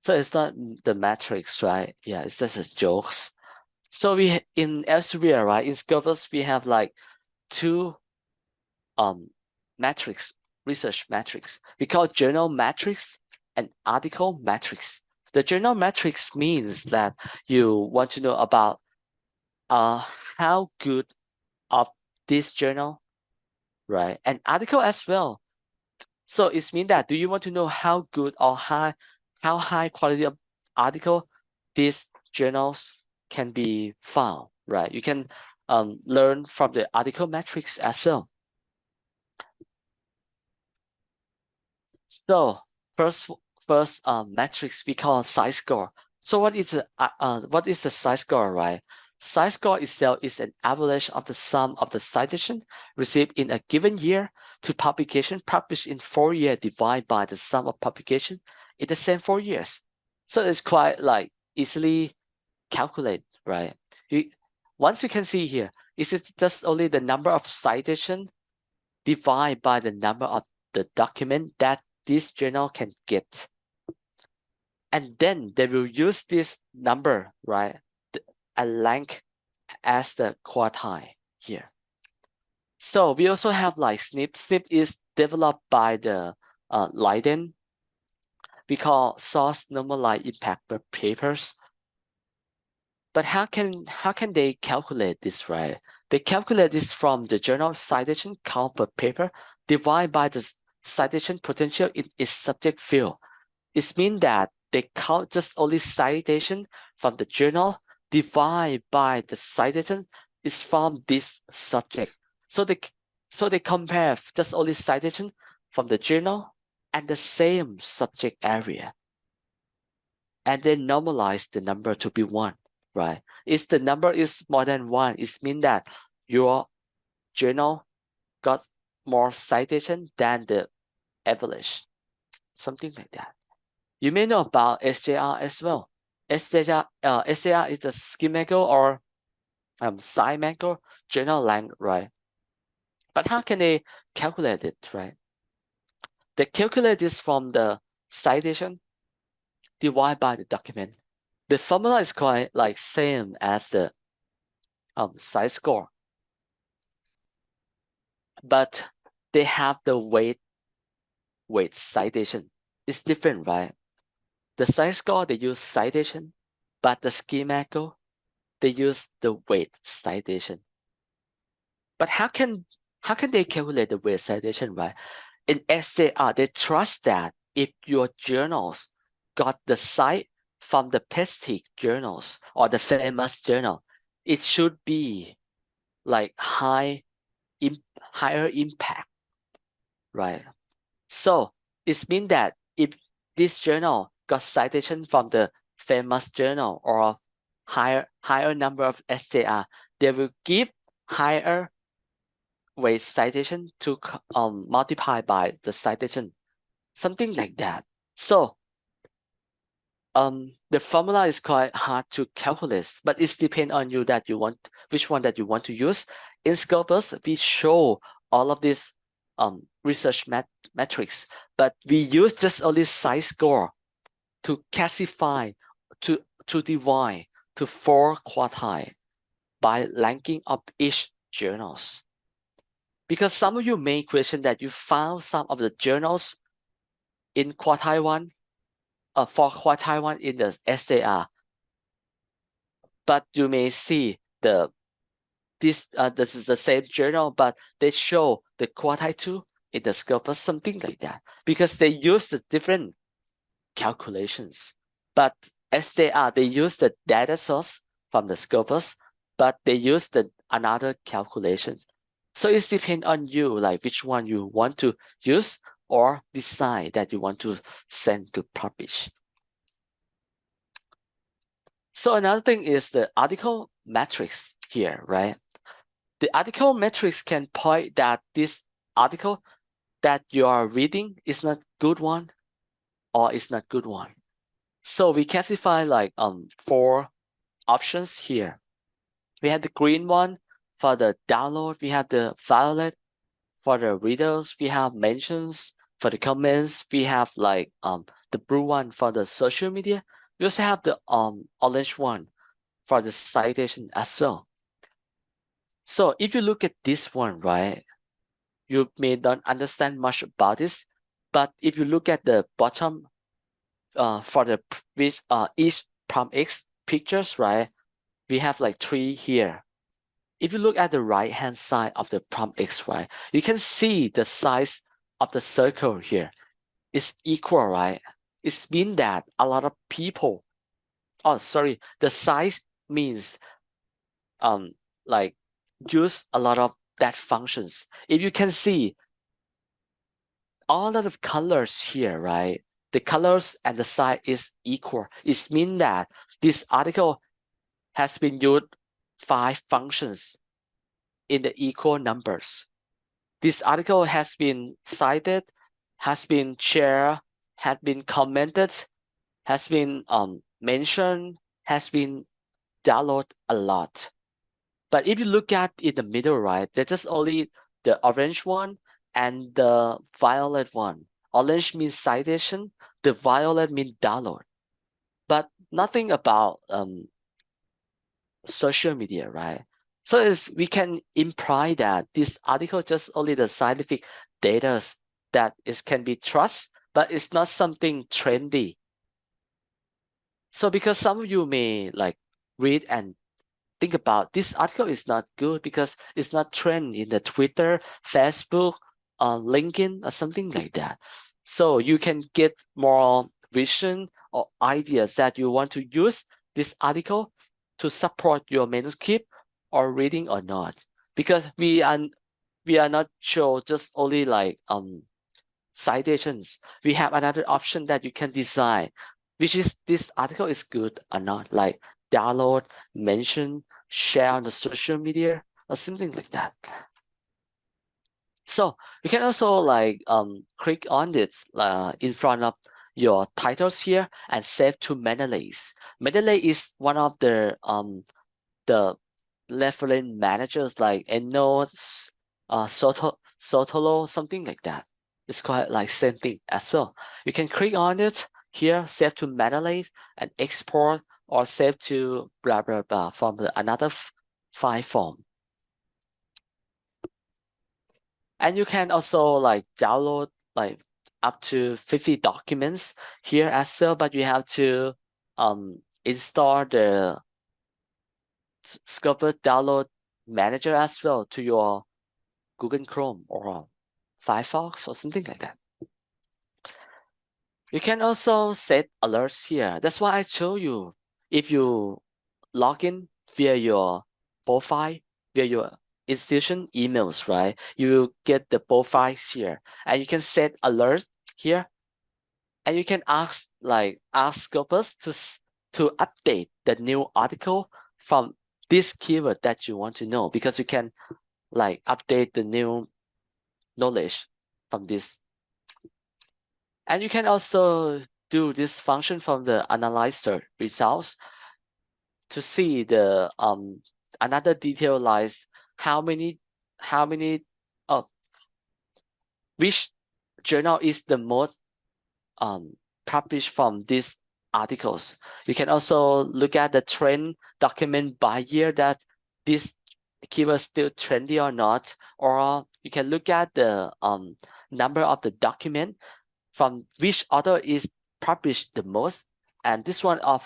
Speaker 2: So it's not the metrics, right? Yeah, it's just a jokes. So we in Elsevier, right? In Scopus, we have like 2 metrics, research metrics. We call journal metrics and article metrics. The journal metrics means that you want to know about how good of this journal, right? And article as well. So it means that do you want to know how good or how high quality of article these journals can be found, right? You can learn from the article metrics as well. So first metrics we call size score. So what is the size score, right? Size score itself is an average of the sum of the citation received in a given year to publication published in 4 years divided by the sum of publication in the same 4 years. So it's quite like easily calculate, right? Once you can see here, is it just only the number of citation divided by the number of the document that this journal can get. And then they will use this number, right? A rank as the quartile here. So we also have like SNP. SNP is developed by the Leiden. We call source normalized impact per papers. But how can they calculate this, right? They calculate this from the journal citation count per paper divided by the citation potential in its subject field. It means that they count just only citation from the journal divided by the citation is from this subject. So they compare just only citation from the journal and the same subject area. And they normalize the number to be 1, right? If the number is more than 1, it means that your journal got more citation than the average, something like that. You may know about SJR as well. SJR is the 𝐒𝐜𝐨𝐬𝐮𝐬 or 𝐒𝐜𝐨𝐬𝐮𝐬 journal length, right? But how can they calculate it, right? They calculate this from the citation divided by the document. The formula is quite like same as the size score, but they have the weight citation. It's different, right? The size score they use citation, but the 𝐒𝐜𝐨𝐬𝐮𝐬 they use the weight citation. But how can they calculate the weight citation, right? In SJR, they trust that if your journals got the site from the prestige journals or the famous journal, it should be like higher impact, right? So it means that if this journal got citation from the famous journal or higher number of SJR, they will give higher weight citation to multiply by the citation, something like that. So the formula is quite hard to calculate, but it depends on you that you want which one that you want to use. In Scopus, we show all of these research metrics, but we use just only size score to classify to divide to 4 quartile by ranking of each journals. Because some of you may question that you found some of the journals in quartile 1, for quartile 1 in the SJR, but you may see this is the same journal, but they show the quartile 2 in the Scopus, something like that, because they use the different calculations. But SJR, they use the data source from the Scopus, but they use another calculations. So it depends on you, like which one you want to use or decide that you want to send to publish. So another thing is the article metrics here, right? The article metrics can point that this article that you are reading is not good one or is not good one. So we classify like 4 options here. We have the green one for the download. We have the violet for the readers. We have mentions for the comments. We have like the blue one for the social media. We also have the orange one for the citation as well. So if you look at this one, right, you may not understand much about this, but if you look at the bottom for the each prompt X pictures, right, we have like 3 here. If you look at the right hand side of the prompt X, right, you can see the size of the circle here is equal, right? It means that a lot of people, the size means like use a lot of that functions. If you can see all of the colors here, right? The colors and the size is equal. It means that this article has been used 5 functions in the equal numbers. This article has been cited, has been shared, has been commented, has been mentioned, has been downloaded a lot. But if you look at in the middle, right, there's just only the orange one and the violet one. Orange means citation, the violet means download, but nothing about social media, right? So we can imply that this article just only the scientific data that can be trusted, but it's not something trendy. So because some of you may like read and think about this article is not good because it's not trend in the Twitter, Facebook, LinkedIn, or something like that. So you can get more vision or ideas that you want to use this article to support your manuscript or reading or not. Because we are not sure just only like citations. We have another option that you can design, which is this article is good or not, like download, mention, share on the social media or something like that. So you can also like click on this in front of your titles here and save to Mendeley. Mendeley is one of the reference managers like EndNote, Sotolo, something like that. It's quite like same thing as well. You can click on it here, save to Mendeley and export or save to blah blah blah from another file form. And you can also like download like up to 50 documents here as well, but you have to install the Scopus download manager as well to your Google Chrome or Firefox or something like that. You can also set alerts here. That's why I show you. If you log in via your profile, via your institution emails, right? You will get the profiles here, and you can set alert here, and you can ask Scopus to update the new article from this keyword that you want to know, because you can update the new knowledge from this. And you can also do this function from the analyzer results to see the another detail, like how many which journal is the most published from these articles. You can also look at the trend document by year, that this keyword still trendy or not, or you can look at the number of the document from which author is published the most. And this one of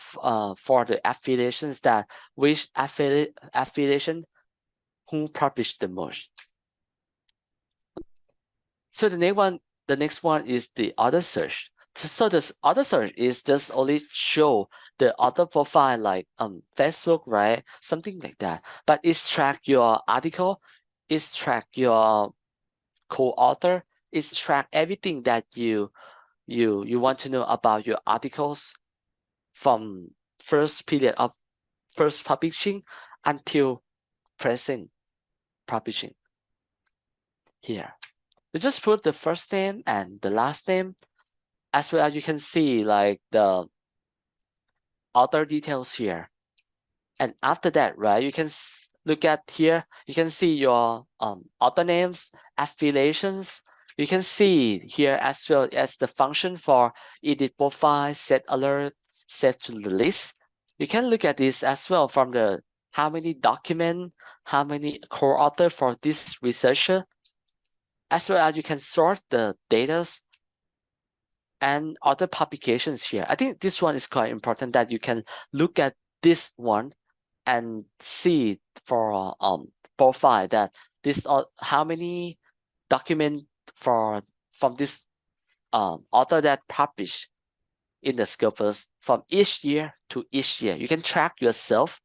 Speaker 2: for the affiliations, that which affiliation who published the most. So the next one is the author search. So this author search is just only show the author profile, like Facebook, right? Something like that. But it's track your article, it's track your co-author, it's track everything that you want to know about your articles from first period of first publishing until present publishing. Here, you just put the first name and the last name, as well as you can see like the author details here. And after that, right, you can look at here, you can see your author names, affiliations. You can see here as well as the function for edit profile, set alert, set to the list. You can look at this as well from the how many document, how many core author for this researcher, as well as you can sort the data and other publications here. I think this one is quite important, that you can look at this one and see for profile that this how many document from this author that published in the Scopus from each year to each year. You can track yourself.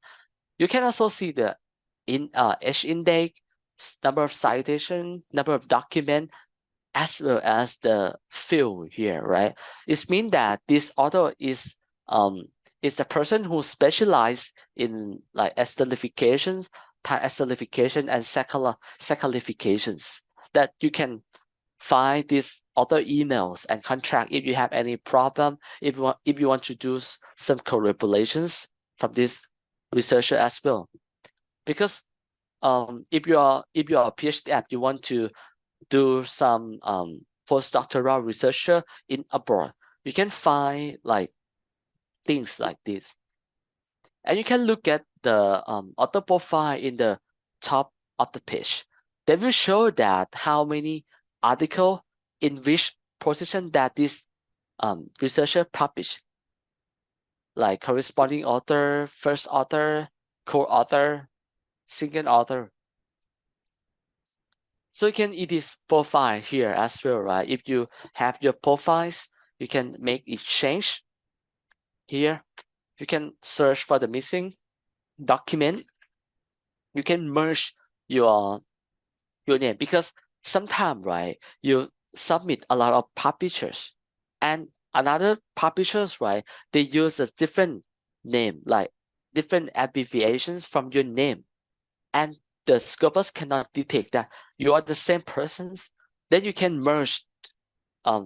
Speaker 2: You can also see the H index, number of citation, number of document, as well as the field here, right? It means that this author is the person who specialized in like esterifications, time esterification, and saccharifications. That you can find these author emails and contract if you have any problem, if you want to do some collaborations from this researcher as well. Because if you are a PhD app, you want to do some postdoctoral researcher in abroad, you can find like things like this. And you can look at the author profile in the top of the page. They will show that how many article in which position that this researcher published, like corresponding author, first author, co-author, single author. So you can edit profile here as well, right? If you have your profiles, you can make it change here. You can search for the missing document. You can merge your name, because sometimes, right, you submit a lot of publishers, and another publishers, right, they use a different name, like different abbreviations from your name, and the Scopus cannot detect that you are the same person. Then you can merge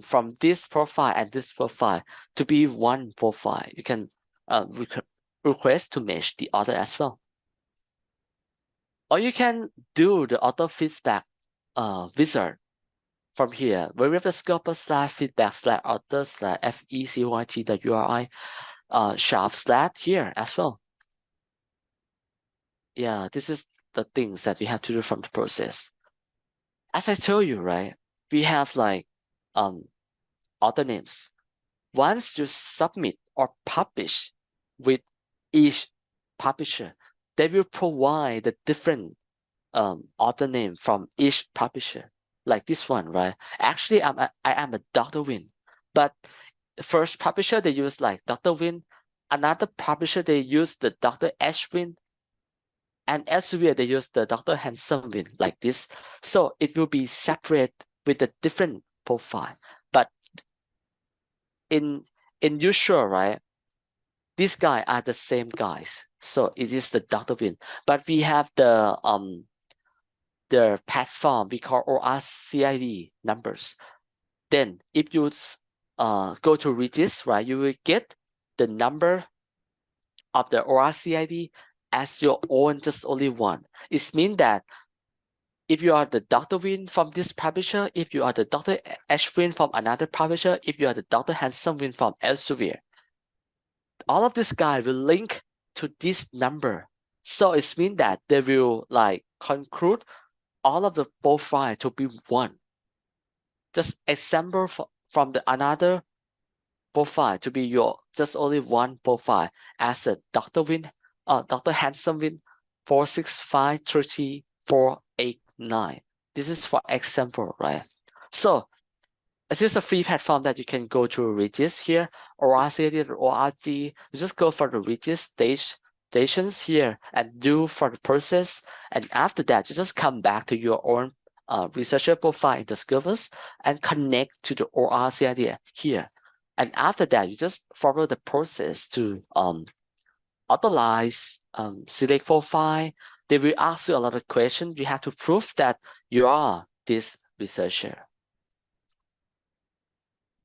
Speaker 2: from this profile and this profile to be one profile. You can request to match the other as well. Or you can do the auto feedback wizard from here, where we have the Scopus /feedback/author /FECYT.URI #/ here as well. Yeah, this is the things that we have to do from the process. As I told you, right, we have like author names. Once you submit or publish with each publisher, they will provide the different author name from each publisher, like this one, right? Actually, I am a Dr. Win, but first publisher, they use like Dr. Win. Another publisher, they use the Dr. Win. And Elsevier, they use the Dr. Win, like this. So it will be separate with a different profile. But in usual, right, these guys are the same guys. So it is the Dr. Win. But we have the platform we call ORCID numbers. Then if you go to Regis, right, you will get the number of the ORCID as your own, just only one. It means that if you are the Dr. Win from this publisher, if you are the Dr. Win from another publisher, if you are the Dr. Win from Elsevier, all of this guy will link to this number. So it means that they will like conclude all of the profile to be one. Just example from the another profile to be your just only one profile as a Dr. Win, Dr. Win 4653489. This is for example, right? So this is a free platform that you can go to Regis here, ORCID.org. You just go for the Regis stations here and do for the process. And after that, you just come back to your own researcher profile in the Scopus and connect to the ORCID here. And after that, you just follow the process to authorize, select profile. They will ask you a lot of questions. You have to prove that you are this researcher.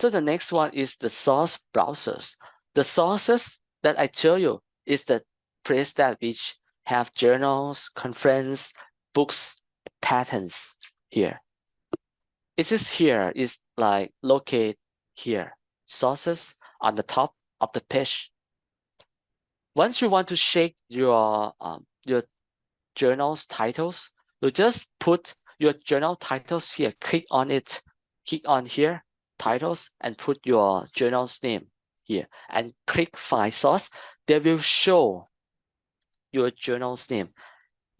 Speaker 2: So the next one is the source browsers. The sources that I show you is the place that which have journals, conference, books, patents here. It is here is like locate here, sources on the top of the page. Once you want to check your journal's titles, you just put your journal titles here, click on it, click on here, titles, and put your journal's name here and click find source. They will show your journal's name.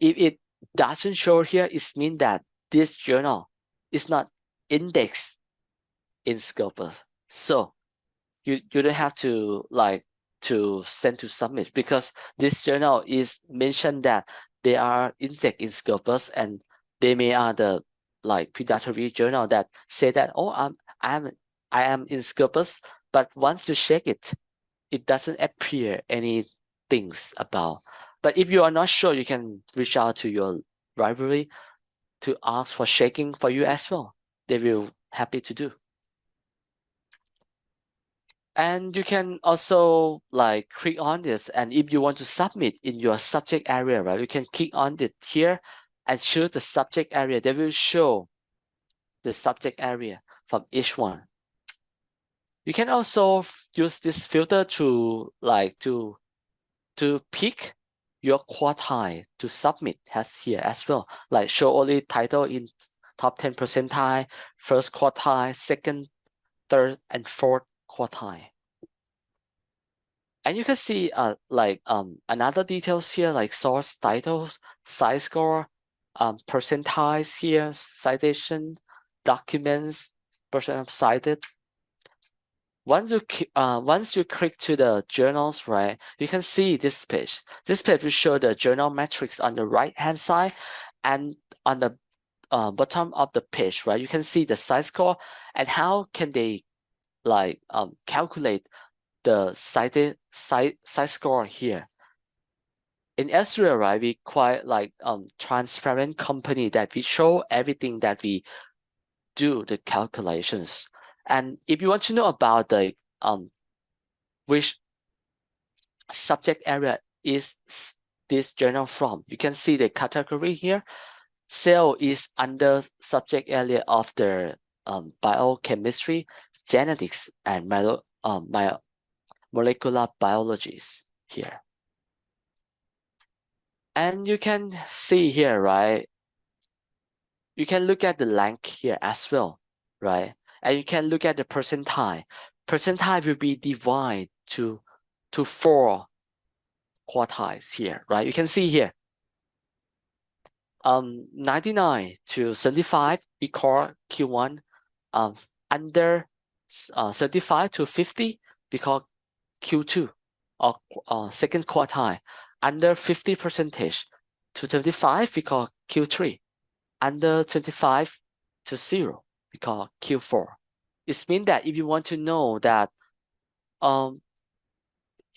Speaker 2: If it doesn't show here, it means that this journal is not indexed in Scopus. So you don't have to like to send to submit because this journal is mentioned that they are indexed in Scopus and they may are the like predatory journal that say that, oh, I am in Scopus, but once you check it, it doesn't appear any things about. But if you are not sure, you can reach out to your library to ask for checking for you as well. They will happy to do. And you can also like click on this, and if you want to submit in your subject area, right, you can click on it here and choose the subject area. They will show the subject area from each one. You can also use this filter to like to pick your quartile to submit as here as well, like show only title in top 10 percentile, first quartile, second, third, and fourth quartile. And you can see another details here like source titles, size score, percentiles here, citation, documents, percent cited. Once you click to the journals, right, you can see this page. This page will show the journal metrics on the right-hand side, and on the bottom of the page, right, you can see the size score and how can they like calculate the size score here. In Elsevier, right, we quite like transparent company that we show everything that we do the calculations. And if you want to know about the which subject area is this journal from, you can see the category here. Cell is under subject area of the biochemistry, genetics, and molecular biologies here. And you can see here, right? You can look at the rank here as well, right? And you can look at the percentile. Percentile will be divided to 4 quartiles here, right? You can see here, 99 to 75 we call Q1, under 35 to 50, we call Q2 or second quartile. Under 50 percentage to 25, we call Q3. Under 25 to 0, we call Q4. It means that if you want to know that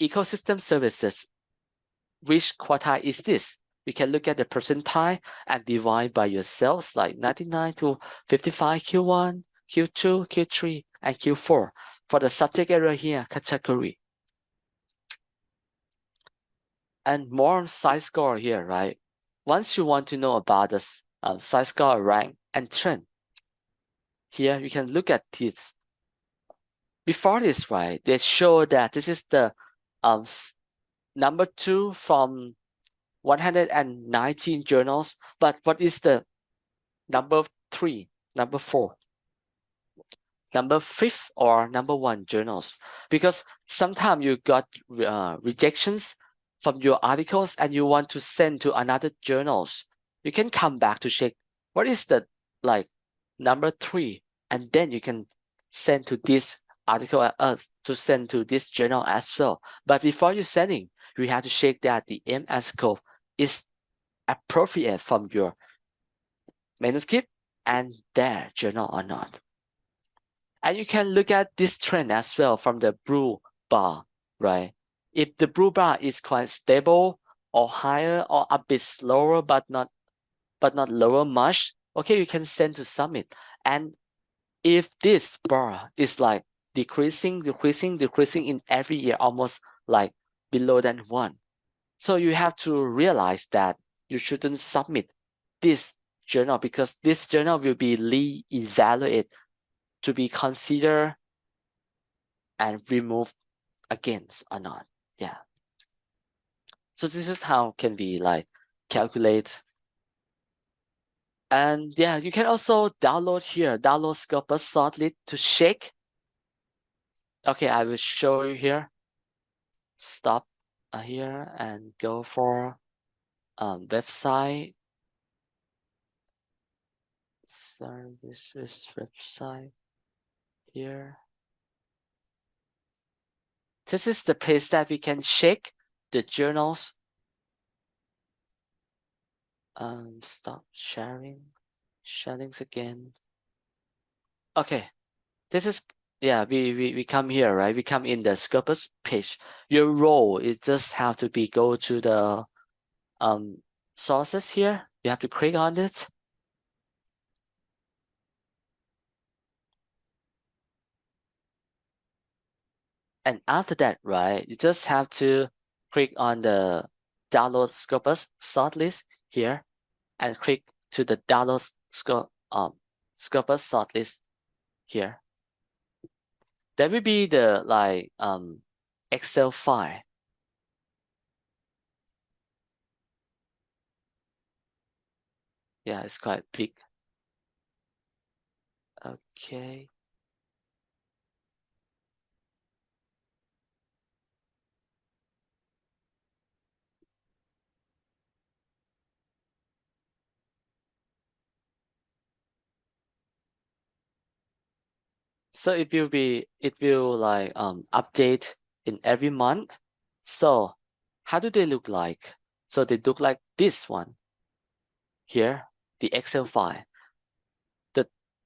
Speaker 2: ecosystem services, which quartile is this, we can look at the percentile and divide by your sales, like 99 to 55 Q1, Q2, Q3, and Q4 for the subject area here, category. And more on size score here, right? Once you want to know about the size score, rank, and trend, here you can look at this. Before this, right, they show that this is the number 2 from 119 journals, but what is the number 3, number 4, number 5, or number 1 journals? Because sometimes you got rejections from your articles and you want to send to another journals. You can come back to check what is the number 3, and then you can send to this article to send to this journal as well. But before you sending, you have to check that the aim and scope is appropriate from your manuscript and their journal or not. And you can look at this trend as well from the blue bar, right? If the blue bar is quite stable or higher or a bit slower but not lower much, okay, you can send to submit. And if this bar is like decreasing in every year, almost like below than 1, so you have to realize that you shouldn't submit this journal, because this journal will be re-evaluated to be considered and removed against or not. Yeah. So this is how can we calculate. And yeah, you can also download Scopus shortlist to check. Okay, I will show you here. Stop here and go for website. Services website here. This is the place that we can check the journals. Stop sharings again. Okay, this is, yeah, we come here, right? We come in the Scopus page. Your role is just have to be go to the sources here. You have to click on it. And after that, right, you just have to click on the download Scopus shortlist here and click to the download Scopus shortlist here. There will be the Excel file. Yeah, it's quite big. Okay. So it will update in every month. So how do they look like? So they look like this one here, the Excel file.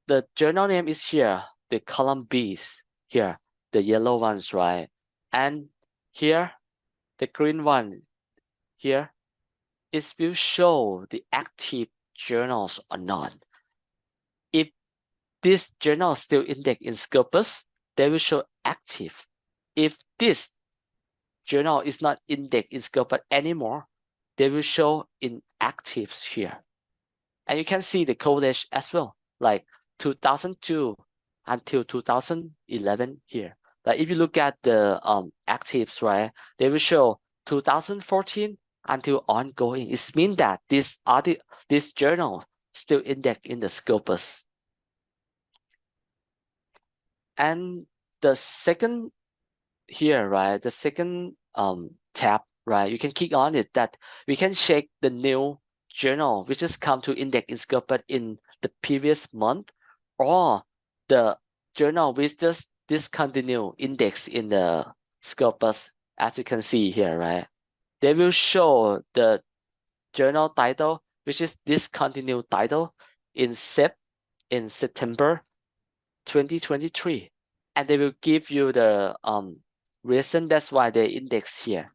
Speaker 2: The journal name is here, the column B's here, the yellow ones, right? And here, the green one here, it will show the active journals or not. If this journal is still indexed in Scopus, they will show active. If this journal is not indexed in Scopus anymore, they will show inactives here. And you can see the college as well, like 2002 until 2011 here. Like if you look at the actives, right, they will show 2014 until ongoing. It means that this journal still indexed in the Scopus. And the second here, right, the second tab, right, you can click on it, that we can check the new journal which has come to index in Scopus in the previous month, or the journal which just discontinued index in the Scopus, as you can see here, right? They will show the journal title, which is discontinued title in September 2023. And they will give you the reason that's why they index here.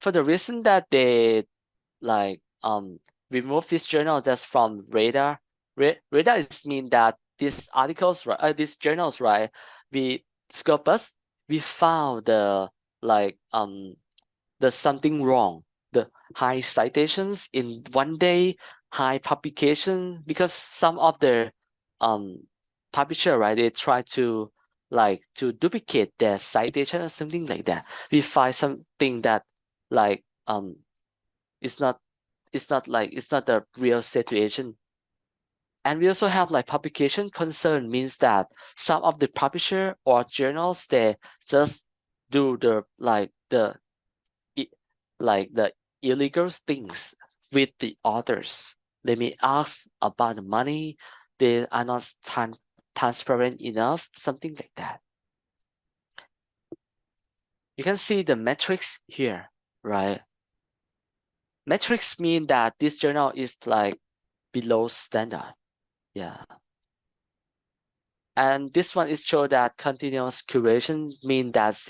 Speaker 2: For the reason that they remove this journal that's from radar. Radar is mean that these articles, right, these journals, right, Scopus, we found the there's something wrong. The high citations in one day, high publication, because some of the publisher, right, they try to duplicate their citation or something like that. We find something that it's not the real situation. And we also have publication concern, means that some of the publisher or journals, they just do the illegal things with the authors. They may ask about the money, they are not transparent enough, something like that. You can see the metrics here, right? Metrics mean that this journal is below standard. Yeah. And this one is show that continuous curation mean that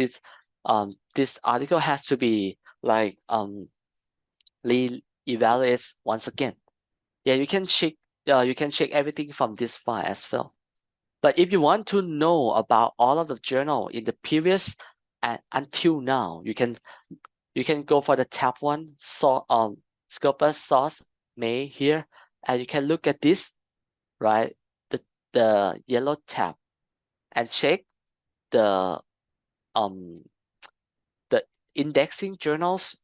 Speaker 2: this article has to be re-evaluated once again. Yeah, you can check everything from this file as well. But if you want to know about all of the journal in the previous and until now, you can go for the tab 1, Scopus source May here, and you can look at this, right? The yellow tab, and check the indexing journals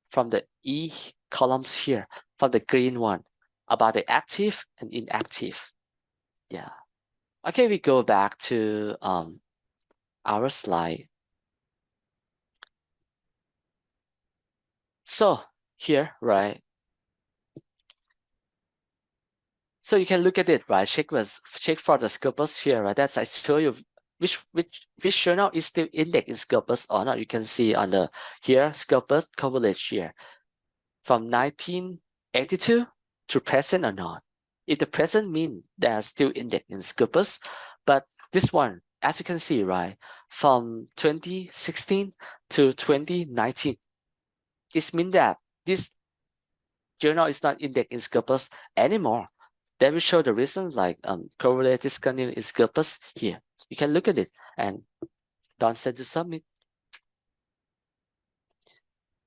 Speaker 2: from the E columns here, from the green one, about the active and inactive. Yeah. Okay, we go back to our slide. So here, right? So you can look at it, right? Check for the Scopus here, right? That's I show you which journal is still indexed in Scopus or not. You can see on the here Scopus coverage here from 1982 to present or not. If the present mean they are still indexed in Scopus, but this one, as you can see, right, from 2016 to 2019, it means that this journal is not indexed in Scopus anymore. Then we show the reason correlated discontinued in Scopus here. You can look at it and don't send to submit.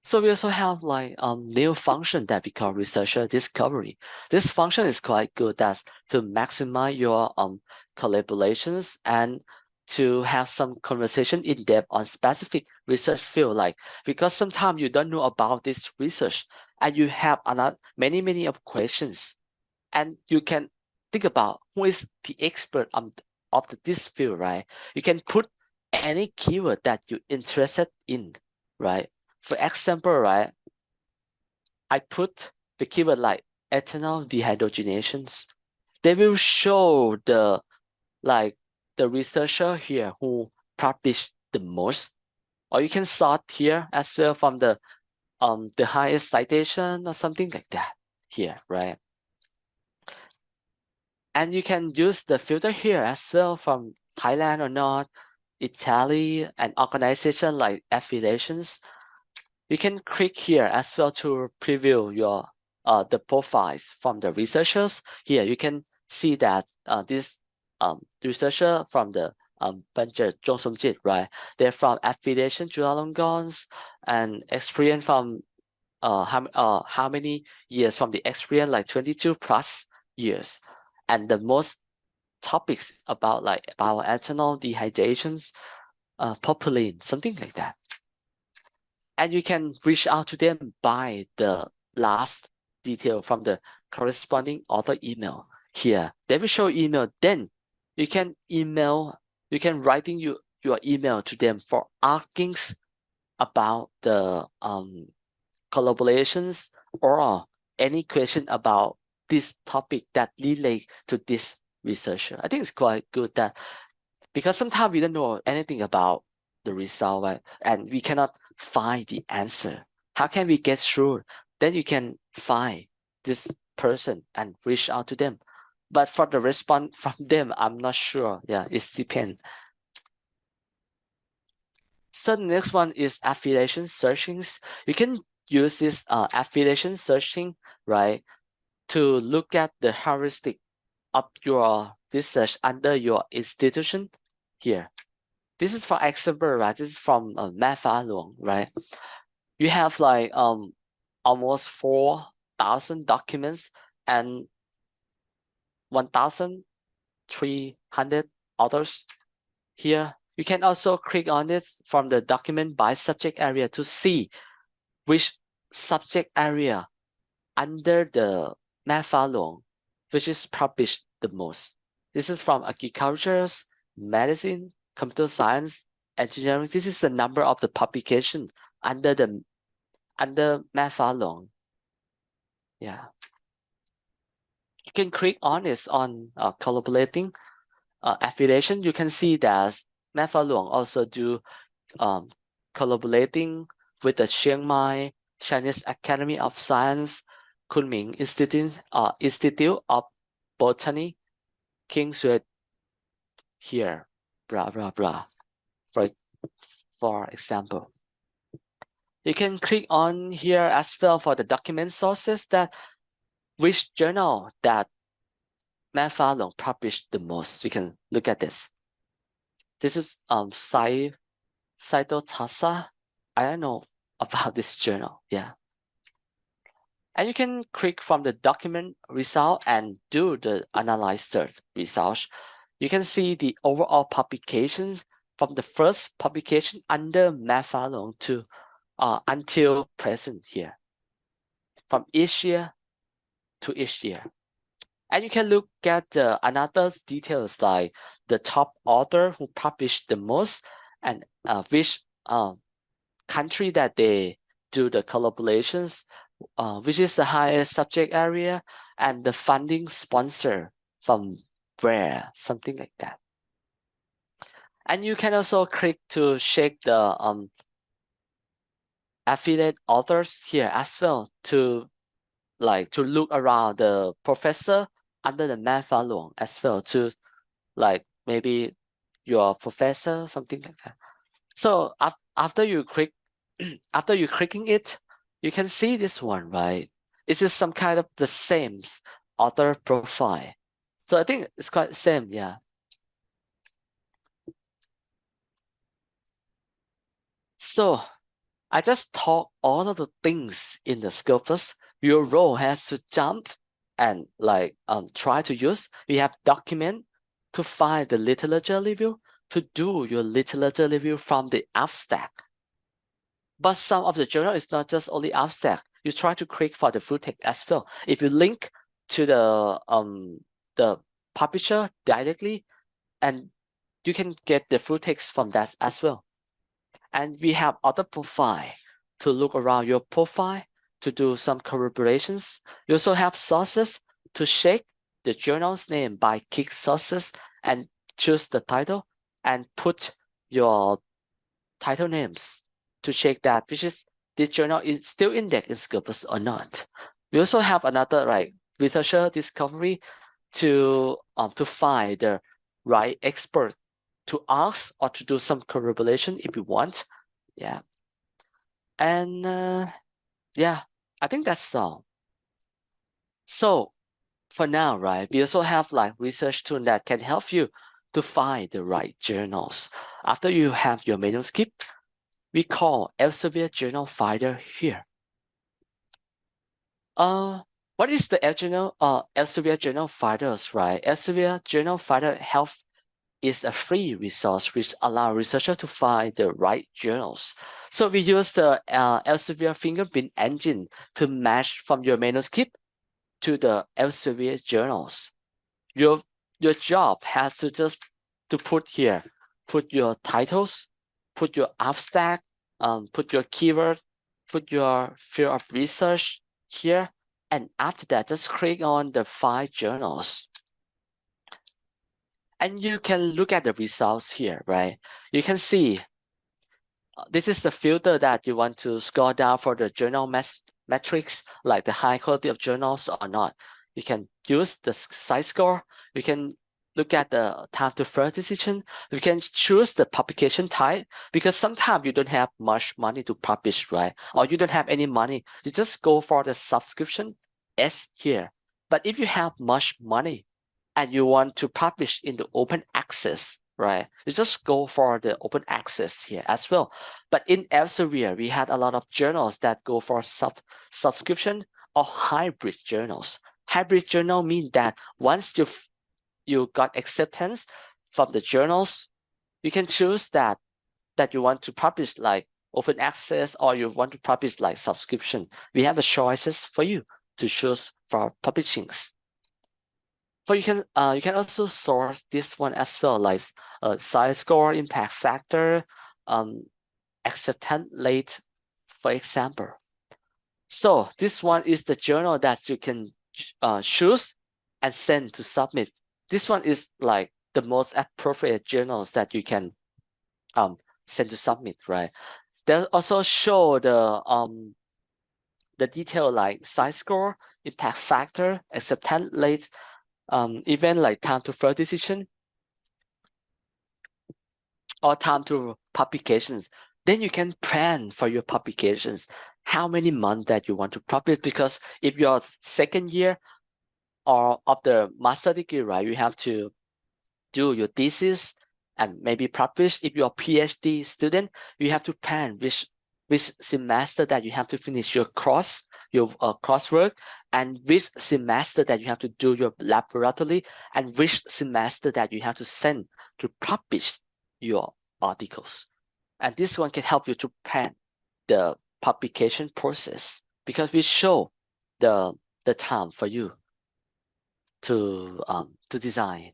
Speaker 2: So we also have new function that we call researcher discovery. This function is quite good as to maximize your collaborations and to have some conversation in depth on specific research field, because sometimes you don't know about this research and you have many of questions, and you can think about who is the expert of this field, right? You can put any keyword that you're interested in, right? For example, right, I put the keyword like ethanol dehydrogenations. They will show the researcher here who published the most, or you can sort here as well from the highest citation or something like that here, right? And you can use the filter here as well from Thailand or not, Italy, and organization like affiliations. You can click here as well to preview your the profiles from the researchers. Here you can see that this researcher from the 𝐒𝐭𝐫𝐨𝐽𝐬, right? They're from affiliation Chulalongkorn and experience from how many years from the experience, like 22 plus years, and the most topics about about ethanol dehydrations, propylene, something like that. And you can reach out to them by the last detail from the corresponding author email here. They will show email. Then you can writing your email to them for asking about the collaborations or any question about this topic that relate to this researcher. I think it's quite good that because sometimes we don't know anything about the result, right? And we cannot find the answer. How can we get sure? Then you can find this person and reach out to them. But for the response from them, I'm not sure. Yeah, it depends. So the next one is affiliation searching. You can use this affiliation searching, right, to look at the heuristic of your research under your institution here. This is for example, right? This is from 𝐸𝐹, right? You have like almost 4,000 documents and 1,300 authors here. You can also click on it from the document by subject area to see which subject area under the 𝐸𝐹 which is published the most. This is from agriculture, medicine, computer science, engineering. This is the number of the publication under 𝐸𝐹. Yeah. You can click on it on collaborating affiliation. You can see that 𝐸𝐹 also do collaborating with the Chiang Mai Chinese Academy of Science, Kunming Institute of Botany, 𝐒𝐜𝐨𝐬𝐮𝐬 here, blah blah blah. For example, you can click on here as well for the document sources that which journal that 𝐸𝐹 published the most. You can look at this. This is Cytotasa. I don't know about this journal. Yeah. And you can click from the document result and do the analyze search results. You can see the overall publication from the first publication under 𝐸𝐹 to until present here, from each year to each year. And you can look at another details like the top author who published the most and which country that they do the collaborations, which is the highest subject area, and the funding sponsor from where, something like that. And you can also click to check the affiliate authors here as well to look around the professor under the 𝐸𝐹 as well to like maybe your professor, something like that. So after you click, after you clicking it, you can see this one, right? It is some kind of the same author profile. So I think it's quite same, yeah. So I just talk all of the things in the Scopus. Your role has to jump and like try to use. You have document to find the literature review, to do your literature review from the abstract. But some of the journal is not just only abstract. You try to click for the full text as well. If you link to the publisher directly, and you can get the full text from that as well. And we have other profile to look around your profile to do some corroborations. You also have sources to check the journal's name by click sources and choose the title and put your title names to check that which is this journal is still indexed in Scopus or not. We also have another researcher discovery to find the right expert to ask or to do some corroboration if you want. Yeah. And yeah, I think that's all. So for now, right, we also have research tool that can help you to find the right journals. After you have your manuscript, we call Elsevier Journal Finder here. What is the Elsevier Journal Finders, right? Elsevier Journal Finder Help is a free resource which allows researchers to find the right journals. So we use the Elsevier fingerprint engine to match from your manuscript to the Elsevier journals. Your job has to just to put your titles, put your abstract, put your keyword, put your field of research here, and after that, just click on the 5 journals. And you can look at the results here, right? You can see this is the filter that you want to scroll down for the journal metrics, like the high quality of journals or not. You can use the size score. You can look at the time to first decision. You can choose the publication type, because sometimes you don't have much money to publish, right? Or you don't have any money. You just go for the subscription S here. But if you have much money and you want to publish in the open access, right? You just go for the open access here as well. But in Elsevier, we had a lot of journals that go for subscription or hybrid journals. Hybrid journal mean that once you got acceptance from the journals, you can choose that you want to publish like open access or you want to publish like subscription. We have the choices for you to choose for publishings. So you can also sort this one as well, like size score, impact factor, acceptance rate, for example. So this one is the journal that you can choose and send to submit. This one is like the most appropriate journals that you can send to submit, right? They also show the detail like size score, impact factor, acceptance rate, even like time to first decision or time to publications. Then you can plan for your publications, how many months that you want to publish, because if you're second year or of the master degree, right, you have to do your thesis and maybe publish. If you're a PhD student, you have to plan which semester that you have to finish your coursework, and which semester that you have to do your laboratory, and which semester that you have to send to publish your articles. And this one can help you to plan the publication process, because we show the time for you to design.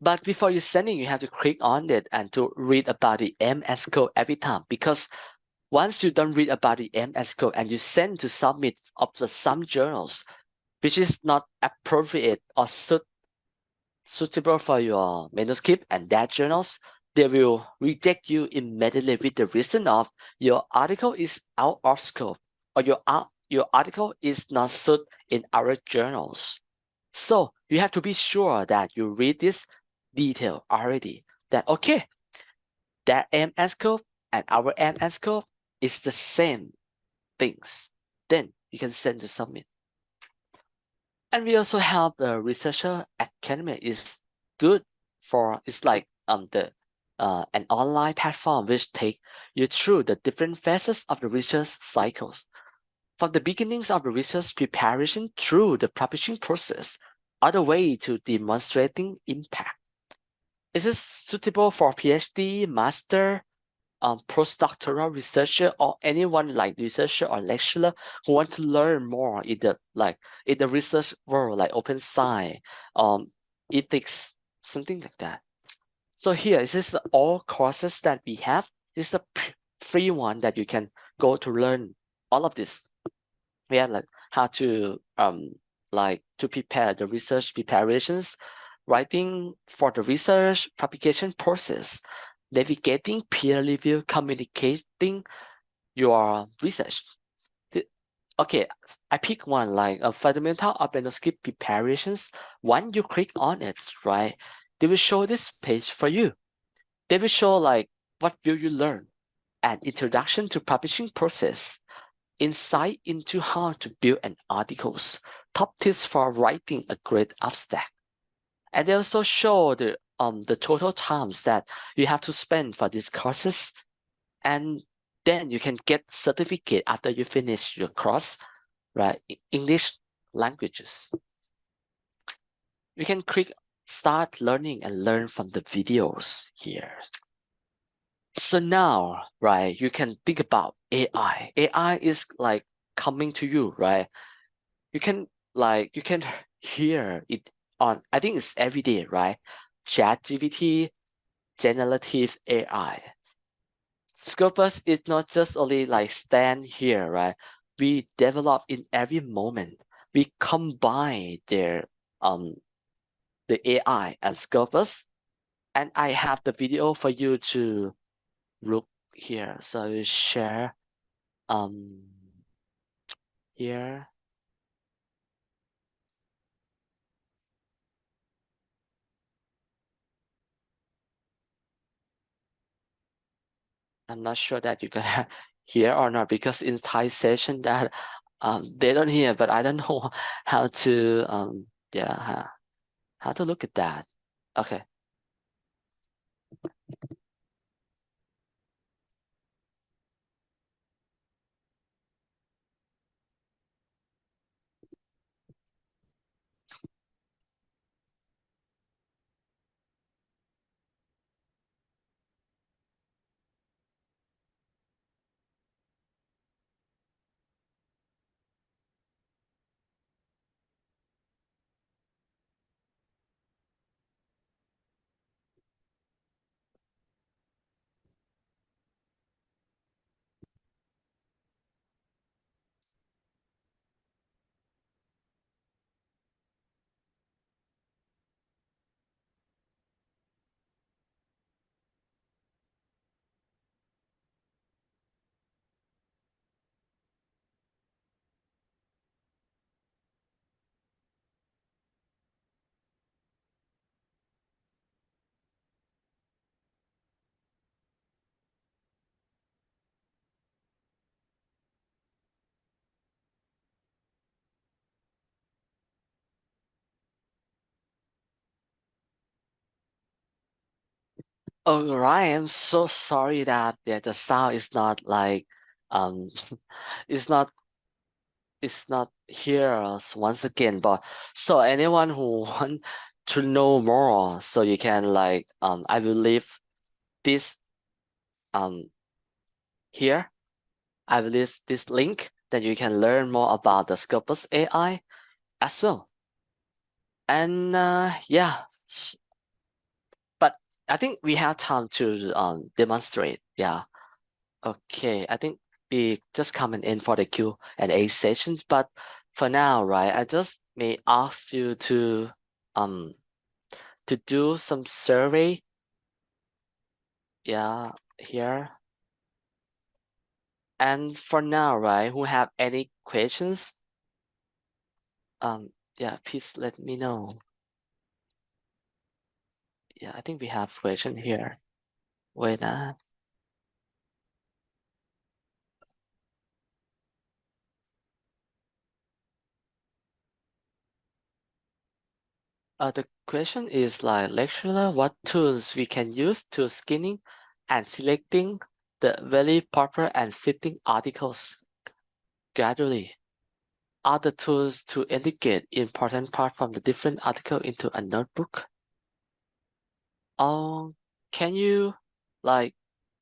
Speaker 2: But before you sending, you have to click on it and to read about the MS code every time, because once you don't read about the MS code and you send to submit of some journals, which is not appropriate or suitable for your manuscript and that journals, they will reject you immediately with the reason of your article is out of scope, or your article is not suit in our journals. So you have to be sure that you read this detail already, that okay, their MS code and our MS code is the same things. Then you can send to submit. And we also have the researcher academy is good for, it's like an online platform which take you through the different phases of the research cycles, from the beginnings of the research preparation through the publishing process, all the way to demonstrating impact. Is this suitable for PhD, master, postdoctoral researcher, or anyone like researcher or lecturer who want to learn more in the research world, like open science, ethics, something like that? So here, this is all courses that we have. This is a free one that you can go to learn all of this. We have like how to to prepare the research preparations, writing for the research publication process, navigating peer review, communicating your research. Okay, I pick one like a fundamental of manuscript preparations. Once you click on it, right, they will show this page for you. They will show like what will you learn, an introduction to publishing process, insight into how to build an articles, top tips for writing a great abstract. And they also show the total times that you have to spend for these courses. And then you can get certificate after you finish your course, right? English languages. You can click start learning and learn from the videos here. So now, right, you can think about AI. AI is like coming to you, right? You can hear it on, I think it's every day, right? ChatGPT, generative AI. Scopus is not just only like stand here, right? We develop in every moment. We combine their the AI and Scopus, and I have the video for you to look here. So I will share here. I'm not sure that you can hear or not, because in Thai session that they don't hear, but I don't know how to yeah, how to look at that. Okay. All right, I'm so sorry that the sound is not like it's not here once again. But so anyone who want to know more, so you can like I will leave this here. I will leave this link, that you can learn more about the Scopus AI as well. And yeah, but I think we have time to demonstrate. Yeah. Okay, I think we just coming in for the Q&A sessions, but for now, right, I just may ask you to do some survey. Yeah, here. And for now, right, who have any questions? Yeah, please let me know. Yeah, I think we have question here. Wait, the question is like, lecturer, what tools we can use to scanning and selecting the very proper and fitting articles gradually? Are the tools to indicate important part from the different article into a notebook? Can you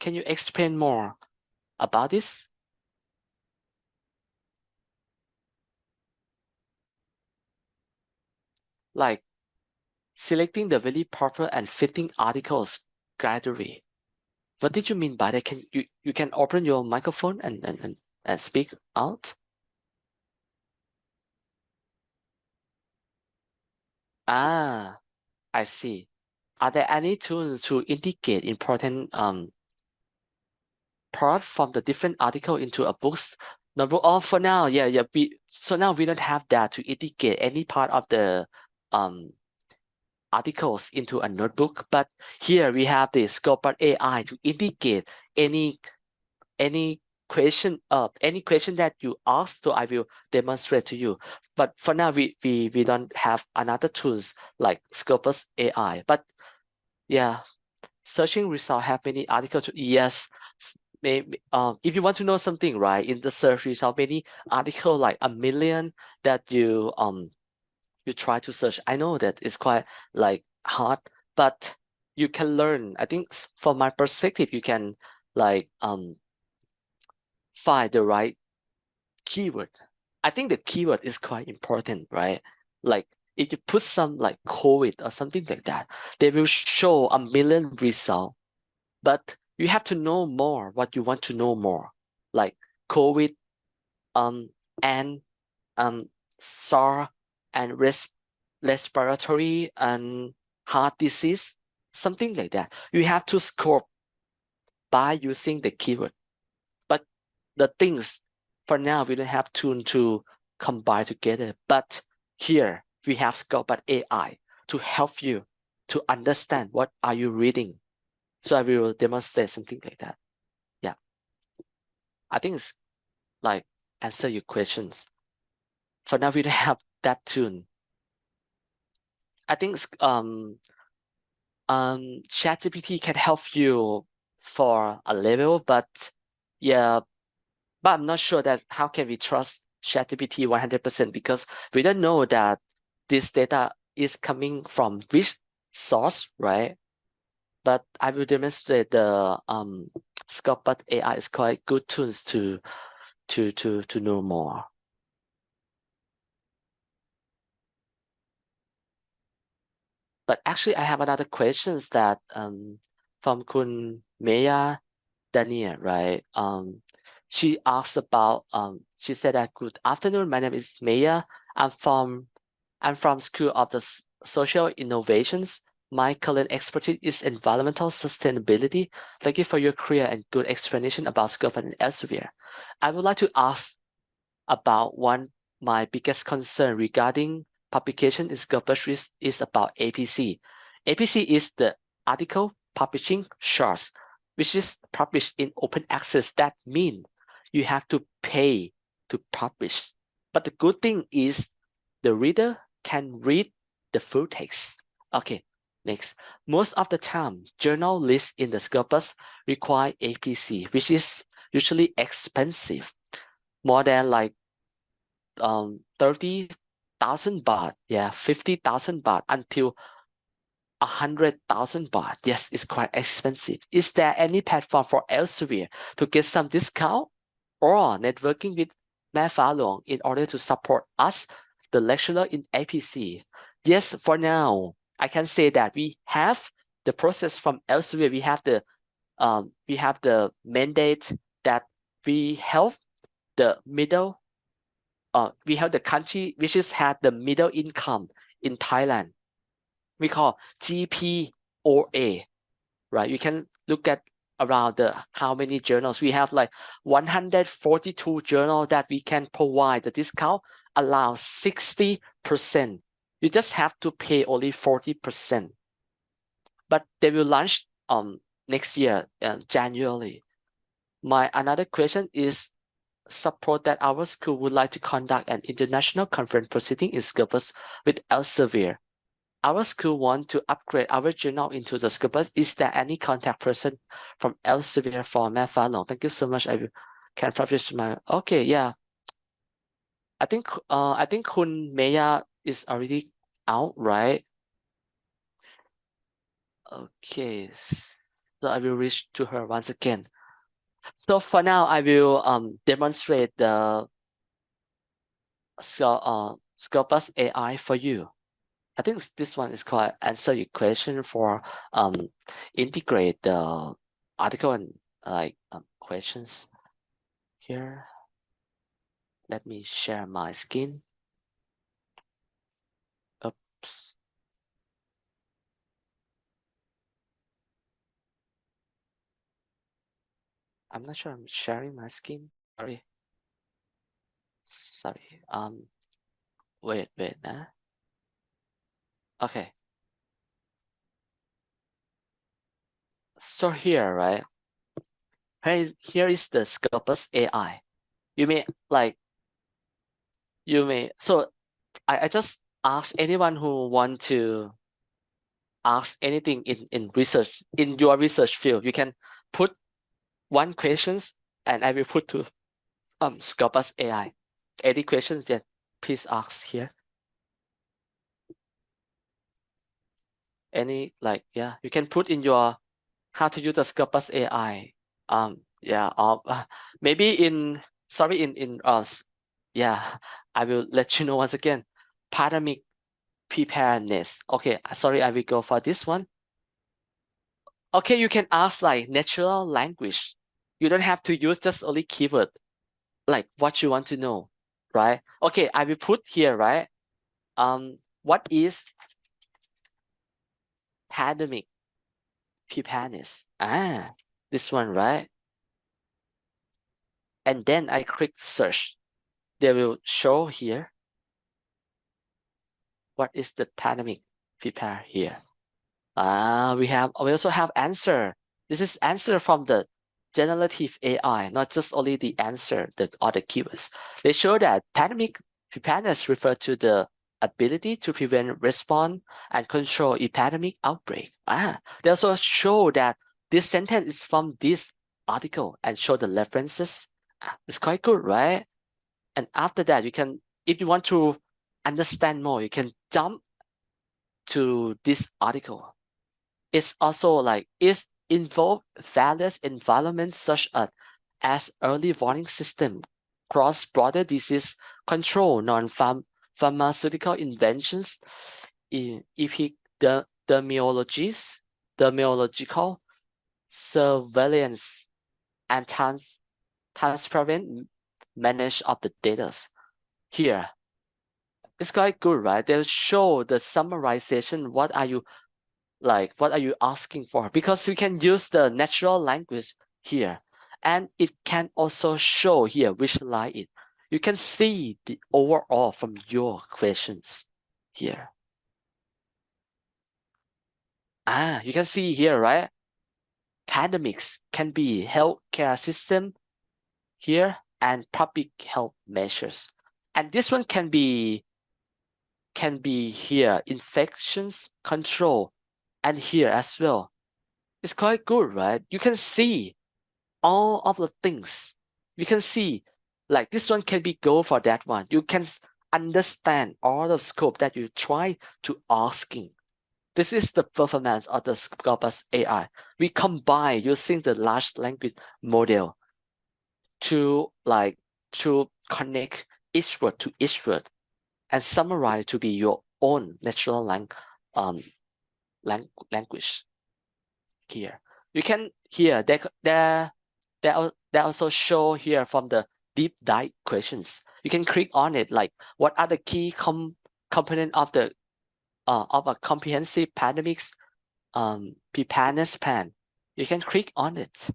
Speaker 2: explain more about this? Like selecting the very proper and fitting articles gradually. What did you mean by that? Can you can open your microphone and speak out? Ah, I see. Are there any tools to indicate important part from the different article into a book's notebook? Oh, for now, yeah. So now we don't have that to indicate any part of the articles into a notebook, but here we have the Scopus AI to indicate any question that you ask, so I will demonstrate to you. But for now, we don't have another tools like Scopus AI. But yeah, searching result have many articles. Yes, maybe if you want to know something, right, in the search result, many article like 1 million that you try to search. I know that it's quite like hard, but you can learn. I think from my perspective, you can like find the right keyword. I think the keyword is quite important, right? Like if you put some like COVID or something like that, they will show 1 million results. But you have to know more what you want to know more, like COVID, and SARS and respiratory and heart disease, something like that. You have to scope by using the keyword. But the things for now, we don't have tool to combine together. But here we have Scopus AI to help you to understand what are you reading. So I will demonstrate something like that. Yeah. I think it's like answer your questions. For now, we don't have that tool. I think ChatGPT can help you for a level, but yeah, but I'm not sure that how can we trust ChatGPT 100% because we don't know that this data is coming from which source, right? But I will demonstrate the Scopus AI is quite good tools to know more. But actually, I have another questions that from Kun Maya Daniel, right? She asked about she said that good afternoon. My name is Maya. I'm from School of the Social Innovations. My current expertise is environmental sustainability. Thank you for your clear and good explanation about Scopus and Elsevier. I would like to ask about my biggest concern regarding publication in Scopus is about APC. APC is the article publishing source, which is published in open access. That means you have to pay to publish. But the good thing is the reader can read the full text. Okay, next. Most of the time, journal lists in the Scopus require APC, which is usually expensive, more than like 30,000 baht, yeah, 50,000 baht until 100,000 baht. Yes, it's quite expensive. Is there any platform for Elsevier to get some discount or networking with 𝐒𝐸𝐴 in order to support us, the lecturer in APC? Yes, for now, I can say that we have the process from Elsevier. We have the mandate that we help the middle. We have the country which is had the middle income in Thailand. We call 𝐒𝐜𝐸𝐴, right? You can look at around how many journals we have, like 142 journals that we can provide the discount allow 60%. You just have to pay only 40%. But they will launch next year, January. My another question is support that our school would like to conduct an international conference proceeding in Scopus with Elsevier. Our school want to upgrade our journal into the Scopus. Is there any contact person from Elsevier for 𝐒𝐸𝐴? Thank you so much. I can publish my. Okay, yeah. I think Kun Maya is already out, right? Okay, so I will reach to her once again. So for now, I will demonstrate the Scopus AI for you. I think this one is called answer your question for integrate the article and like questions here. Let me share my screen. Oops. I'm not sure I'm sharing my screen. Sorry. Wait. Okay. So here, right? Here is the Scopus AI. So I just ask anyone who want to ask anything in research, in your research field, you can put one questions and I will put to Scopus AI. Any questions that please ask here. Any you can put in your how to use the Scopus AI. Maybe in I will let you know once again. Pandemic preparedness. Okay, sorry, I will go for this one. Okay, you can ask like natural language. You don't have to use just only keyword, like what you want to know, right? Okay, I will put here, right? what is pandemic preparedness? This one, right? And then I click search. They will show here what is the pandemic prepare here. We also have answer. This is answer from the generative AI, not just only the answer or the keywords. They show that pandemic preparedness refer to the ability to prevent, respond, and control epidemic outbreak. They also show that this sentence is from this article and show the references. It's quite good, right? And after that, you can, if you want to understand more, you can jump to this article. It's also like, it's involved various environments such as early warning system, cross-border disease control, non-pharmaceutical inventions, dermatological surveillance, and transparent manage of the data. Here, it's quite good, right? They'll show the summarization. What are you asking for? Because you can use the natural language here, and it can also show here, visualize it. You can see the overall from your questions here. You can see here, right? Pandemics can be healthcare system here and public health measures. And this one can be here, infections control, and here as well. It's quite good, right? You can see all of the things. You can see, like this one can be go for that one. You can understand all the scope that you try to asking. This is the performance of the Scopus AI. We combine using the large language model to connect each word to each word and summarize to be your own natural language. Here you can hear they also show here from the deep dive questions. You can click on it, like what are the key component of the of a comprehensive pandemics preparedness plan. You can click on it,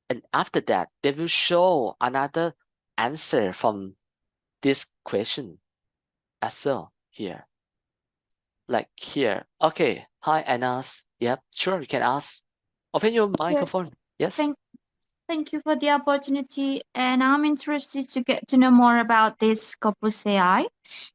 Speaker 2: and after that they will show another answer from this question as well here. Like here. Okay, hi Anas. Yep, sure, you can ask. Open your microphone. Yes.
Speaker 4: Thank you for the opportunity, and I'm interested to get to know more about this Scopus AI.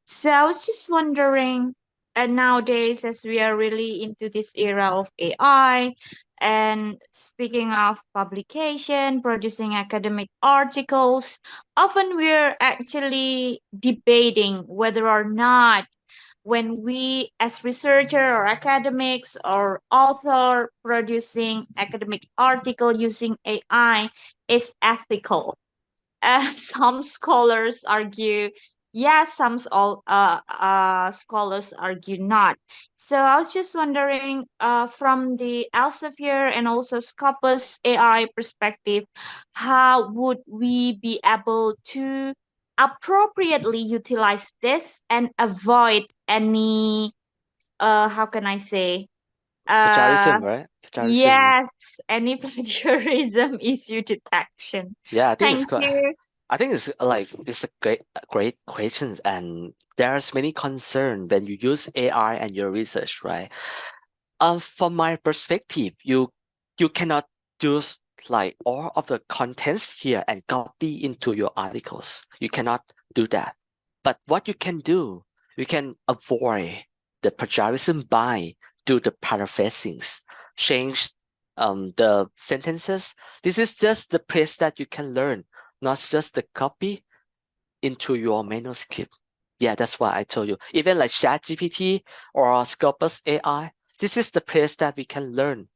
Speaker 4: So I was just wondering, and nowadays as we are really into this era of AI, and speaking of publication, producing academic articles, often we're actually debating whether or not when we as researcher or academics or author producing academic article using AI is ethical. Some scholars argue yes, some scholars argue not. So I was just wondering, from the Elsevier and also Scopus AI perspective, how would we be able to appropriately utilize this and avoid any, how can I say,
Speaker 2: Plagiarism, right? Plagiarism.
Speaker 4: yes, any plagiarism issue detection.
Speaker 2: Yeah, I think it's
Speaker 4: Thank
Speaker 2: quite.
Speaker 4: you.
Speaker 2: I think it's it's a great questions, and there's many concern when you use AI and your research, right? From my perspective, you cannot use like all of the contents here and copy into your articles. You cannot do that. But what you can do, you can avoid the plagiarism by do the paraphrasings, change the sentences. This is just the place that you can learn, not just the copy into your manuscript. Yeah, that's why I told you. Even like ChatGPT or Scopus AI, this is the place that we can learn.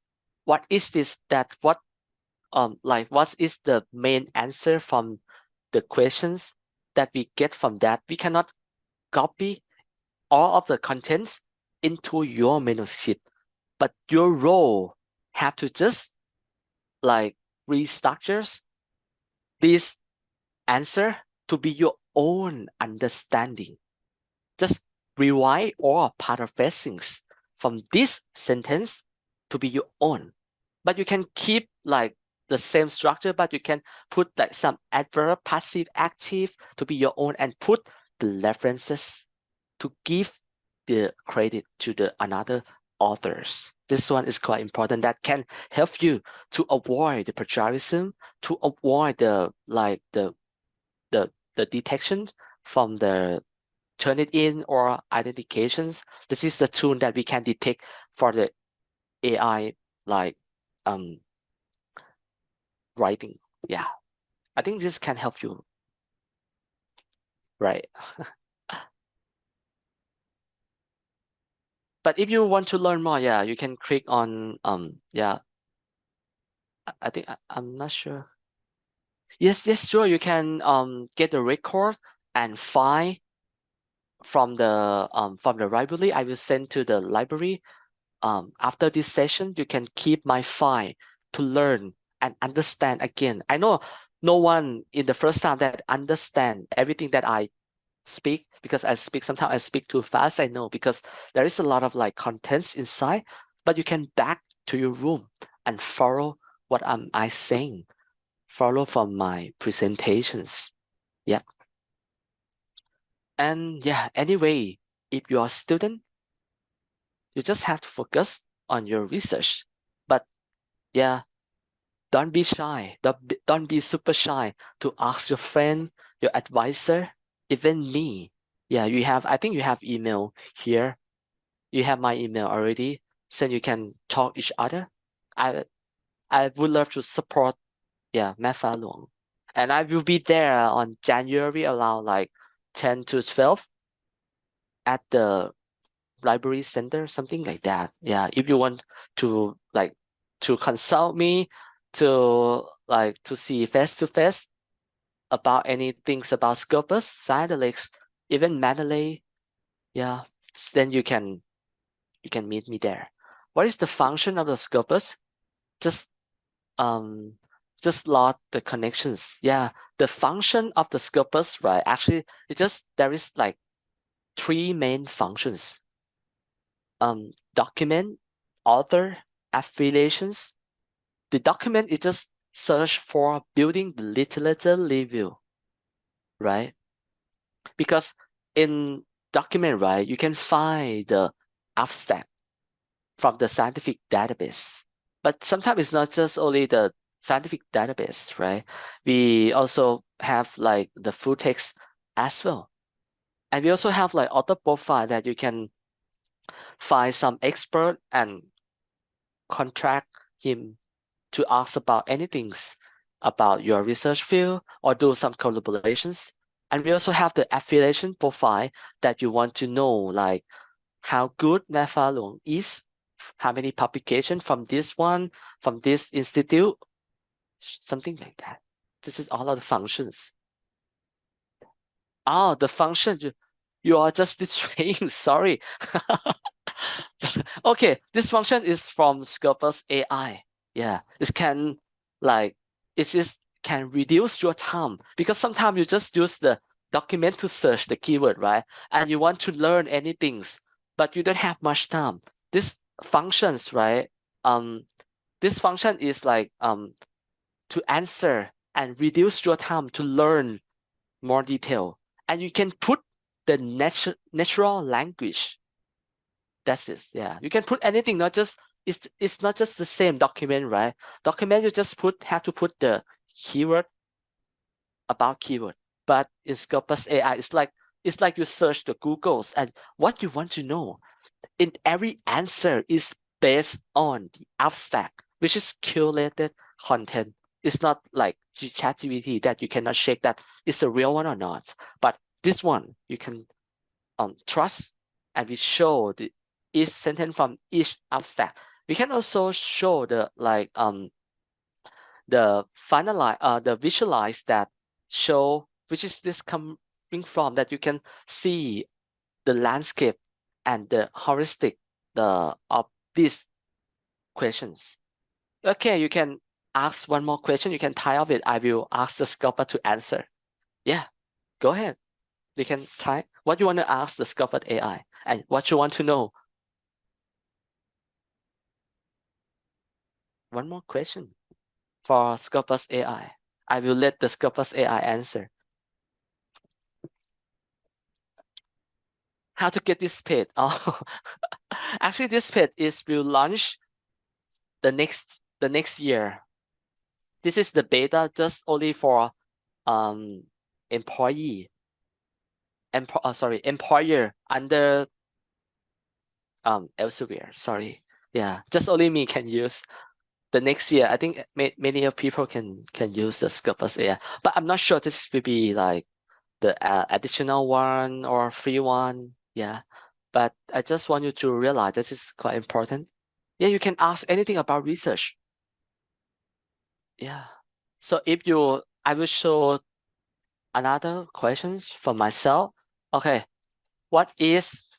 Speaker 2: What is this? What is the main answer from the questions that we get from that? We cannot copy all of the contents into your manuscript, but your role have to just restructures this answer to be your own understanding. Just rewrite or paraphrasing from this sentence to be your own. But you can keep like the same structure, but you can put like some adverb, passive, active to be your own and put the references to give the credit to the another authors. This one is quite important. That can help you to avoid the plagiarism, to avoid the the detection from the Turnitin or identifications. This is the tool that we can detect for the AI like writing. Yeah, I think this can help you, right? But if you want to learn more, yeah, you can click on yeah. I think I'm not sure. Yes, sure. You can get the record and file from the library. I will send to the library. After this session, you can keep my file to learn and understand again. I know no one in the first time that understand everything that I speak, because sometimes I speak too fast. I know, because there is a lot of like contents inside, but you can back to your room and follow what I saying, follow from my presentations. Yeah. And yeah, anyway, if you are a student, you just have to focus on your research. But yeah, don't be shy. Don't be super shy to ask your friend, your advisor, even me. Yeah, I think you have email here. You have my email already, so you can talk each other. I would love to support, yeah, MFA Luang. And I will be there on January around like 10 to 12 at the library center, something like that. Yeah, if you want to like to consult me, to like to see face to face about any things about Scopus, Psychedelics, even Mendeley, yeah, then you can meet me there. What is the function of the Scopus? Just load the connections. Yeah, the function of the Scopus, right? Actually, there is like 3 main functions. Document, author, affiliations. The document is just search for building the literature review, right? Because in document, right, you can find the abstract from the scientific database. But sometimes it's not just only the scientific database, right? We also have like the full text as well. And we also have like author profile that you can find some expert and contract him to ask about anything about your research field or do some collaborations. And we also have the affiliation profile that you want to know, like how good MFA Luang is, how many publications from this one, from this institute, something like that. This is all of the functions. Oh, the function, you are just distraying, sorry. Okay, this function is from Scopus AI. Yeah, it can can reduce your time, because sometimes you just use the document to search the keyword, right? And you want to learn anything, but you don't have much time. This functions, right? This function is like to answer and reduce your time to learn more detail. And you can put the natural language. That's it. Yeah, you can put anything, not just it's not just the same document, right? Document you just have to put the keyword about keyword. But in Scopus AI, it's like you search the Googles and what you want to know. In every answer is based on the abstract, which is curated content. It's not like ChatGPT that you cannot check that it's a real one or not. But this one you can trust, and we show each sentence from each abstract. We can also show the the visualize that show which is this coming from, that you can see the landscape and the heuristic of these questions. Okay, you can ask one more question. You can type of it. I will ask the Scopus to answer. Yeah, go ahead. They can type what you want to ask the Scopus AI and what you want to know. One more question for Scopus AI. I will let the Scopus AI answer. How to get this paid? Oh, actually, this paid will launch the next year. This is the beta just only for employer under Elsevier. Sorry, yeah, just only me can use. The next year, I think many of people can use the Scopus AI, but I'm not sure this will be like the additional one or free one. Yeah, but I just want you to realize this is quite important. Yeah, you can ask anything about research. Yeah, so I will show another questions for myself. Okay, what is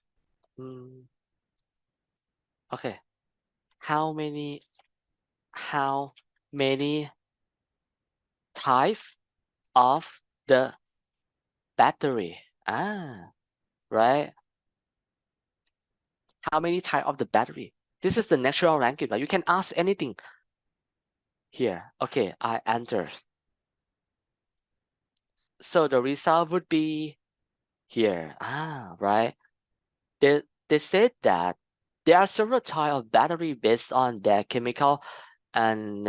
Speaker 2: okay? How many types of the battery? Right. How many type of the battery? This is the natural language, but you can ask anything here. Okay, I enter. So the result would be here. Right. They said that there are several types of battery based on their chemical and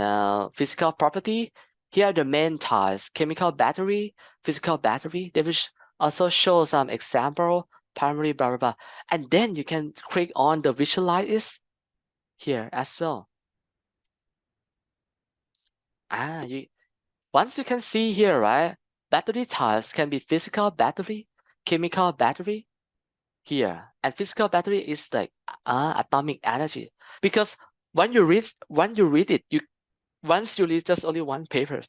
Speaker 2: physical property. Here are the main types: chemical battery, physical battery. They will also show some example, primary, blah, blah, blah. And then you can click on the visualize here as well. Once you can see here, right? Battery types can be physical battery, chemical battery here. And physical battery is like atomic energy. Because when you read it, once you read just only one paper,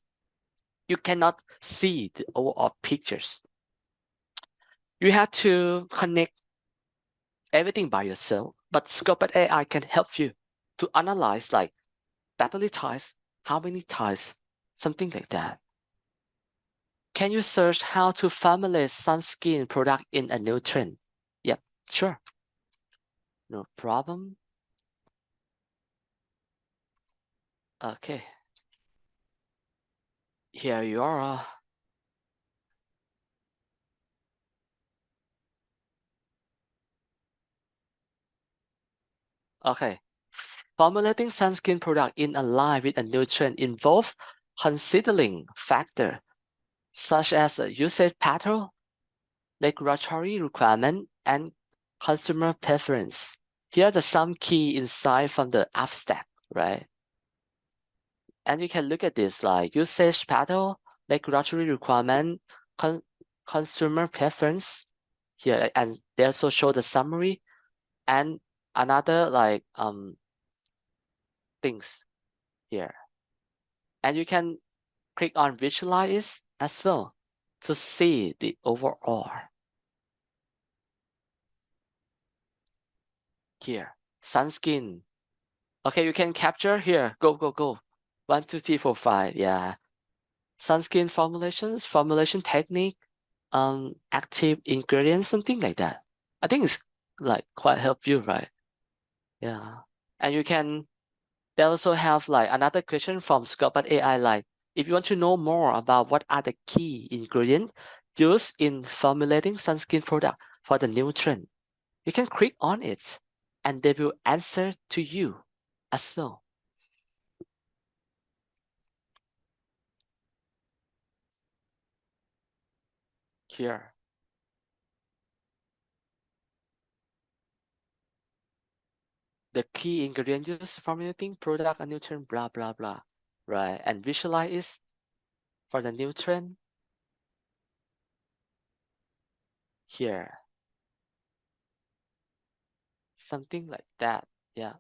Speaker 2: you cannot see the overall pictures. You have to connect everything by yourself, but Scopus AI can help you to analyze like battery types, how many types, something like that. Can you search how to formulate sunscreen product in a new trend? Yep, sure. No problem. Okay. Here you are. Okay. Formulating sunscreen product in a line with a new trend involves considering factors such as usage pattern, regulatory requirement, and consumer preference. Here are some key insights from the abstract, right? And you can look at this like usage pattern, regulatory requirement, consumer preference here, and they also show the summary and another like things here. And you can click on visualize as well to see the overall. Here, sunscreen. Okay, you can capture here. Go. 1, 2, 3, 4, 5. Yeah. Sunscreen formulations, formulation technique, active ingredients, something like that. I think it's like quite help you, right? Yeah. And they also have like another question from Scopus AI, like if you want to know more about what are the key ingredients used in formulating sunscreen product for the new trend, you can click on it and they will answer to you as well. Here. The key ingredient used formulating product and nutrient, blah, blah, blah, right? And visualize it for the nutrient here. Something like that, yeah.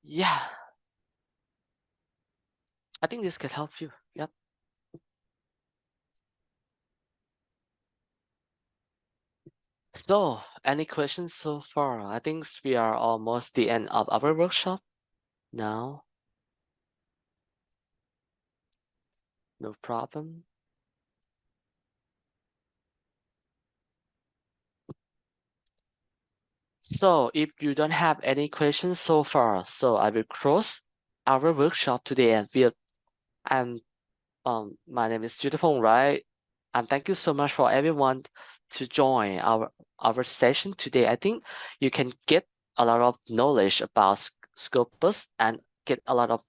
Speaker 2: Yeah. I think this can help you, yep. So, any questions so far? I think we are almost the end of our workshop now. No problem. So if you don't have any questions so far, so I will close our workshop today and my name is Yoottapong, right? And thank you so much for everyone to join our session today. I think you can get a lot of knowledge about Scopus and get a lot of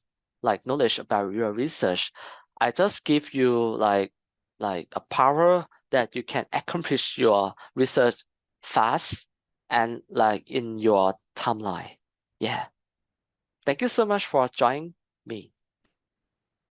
Speaker 2: knowledge about your research. I just give you like a power that you can accomplish your research fast and in your timeline. Yeah. Thank you so much for joining me.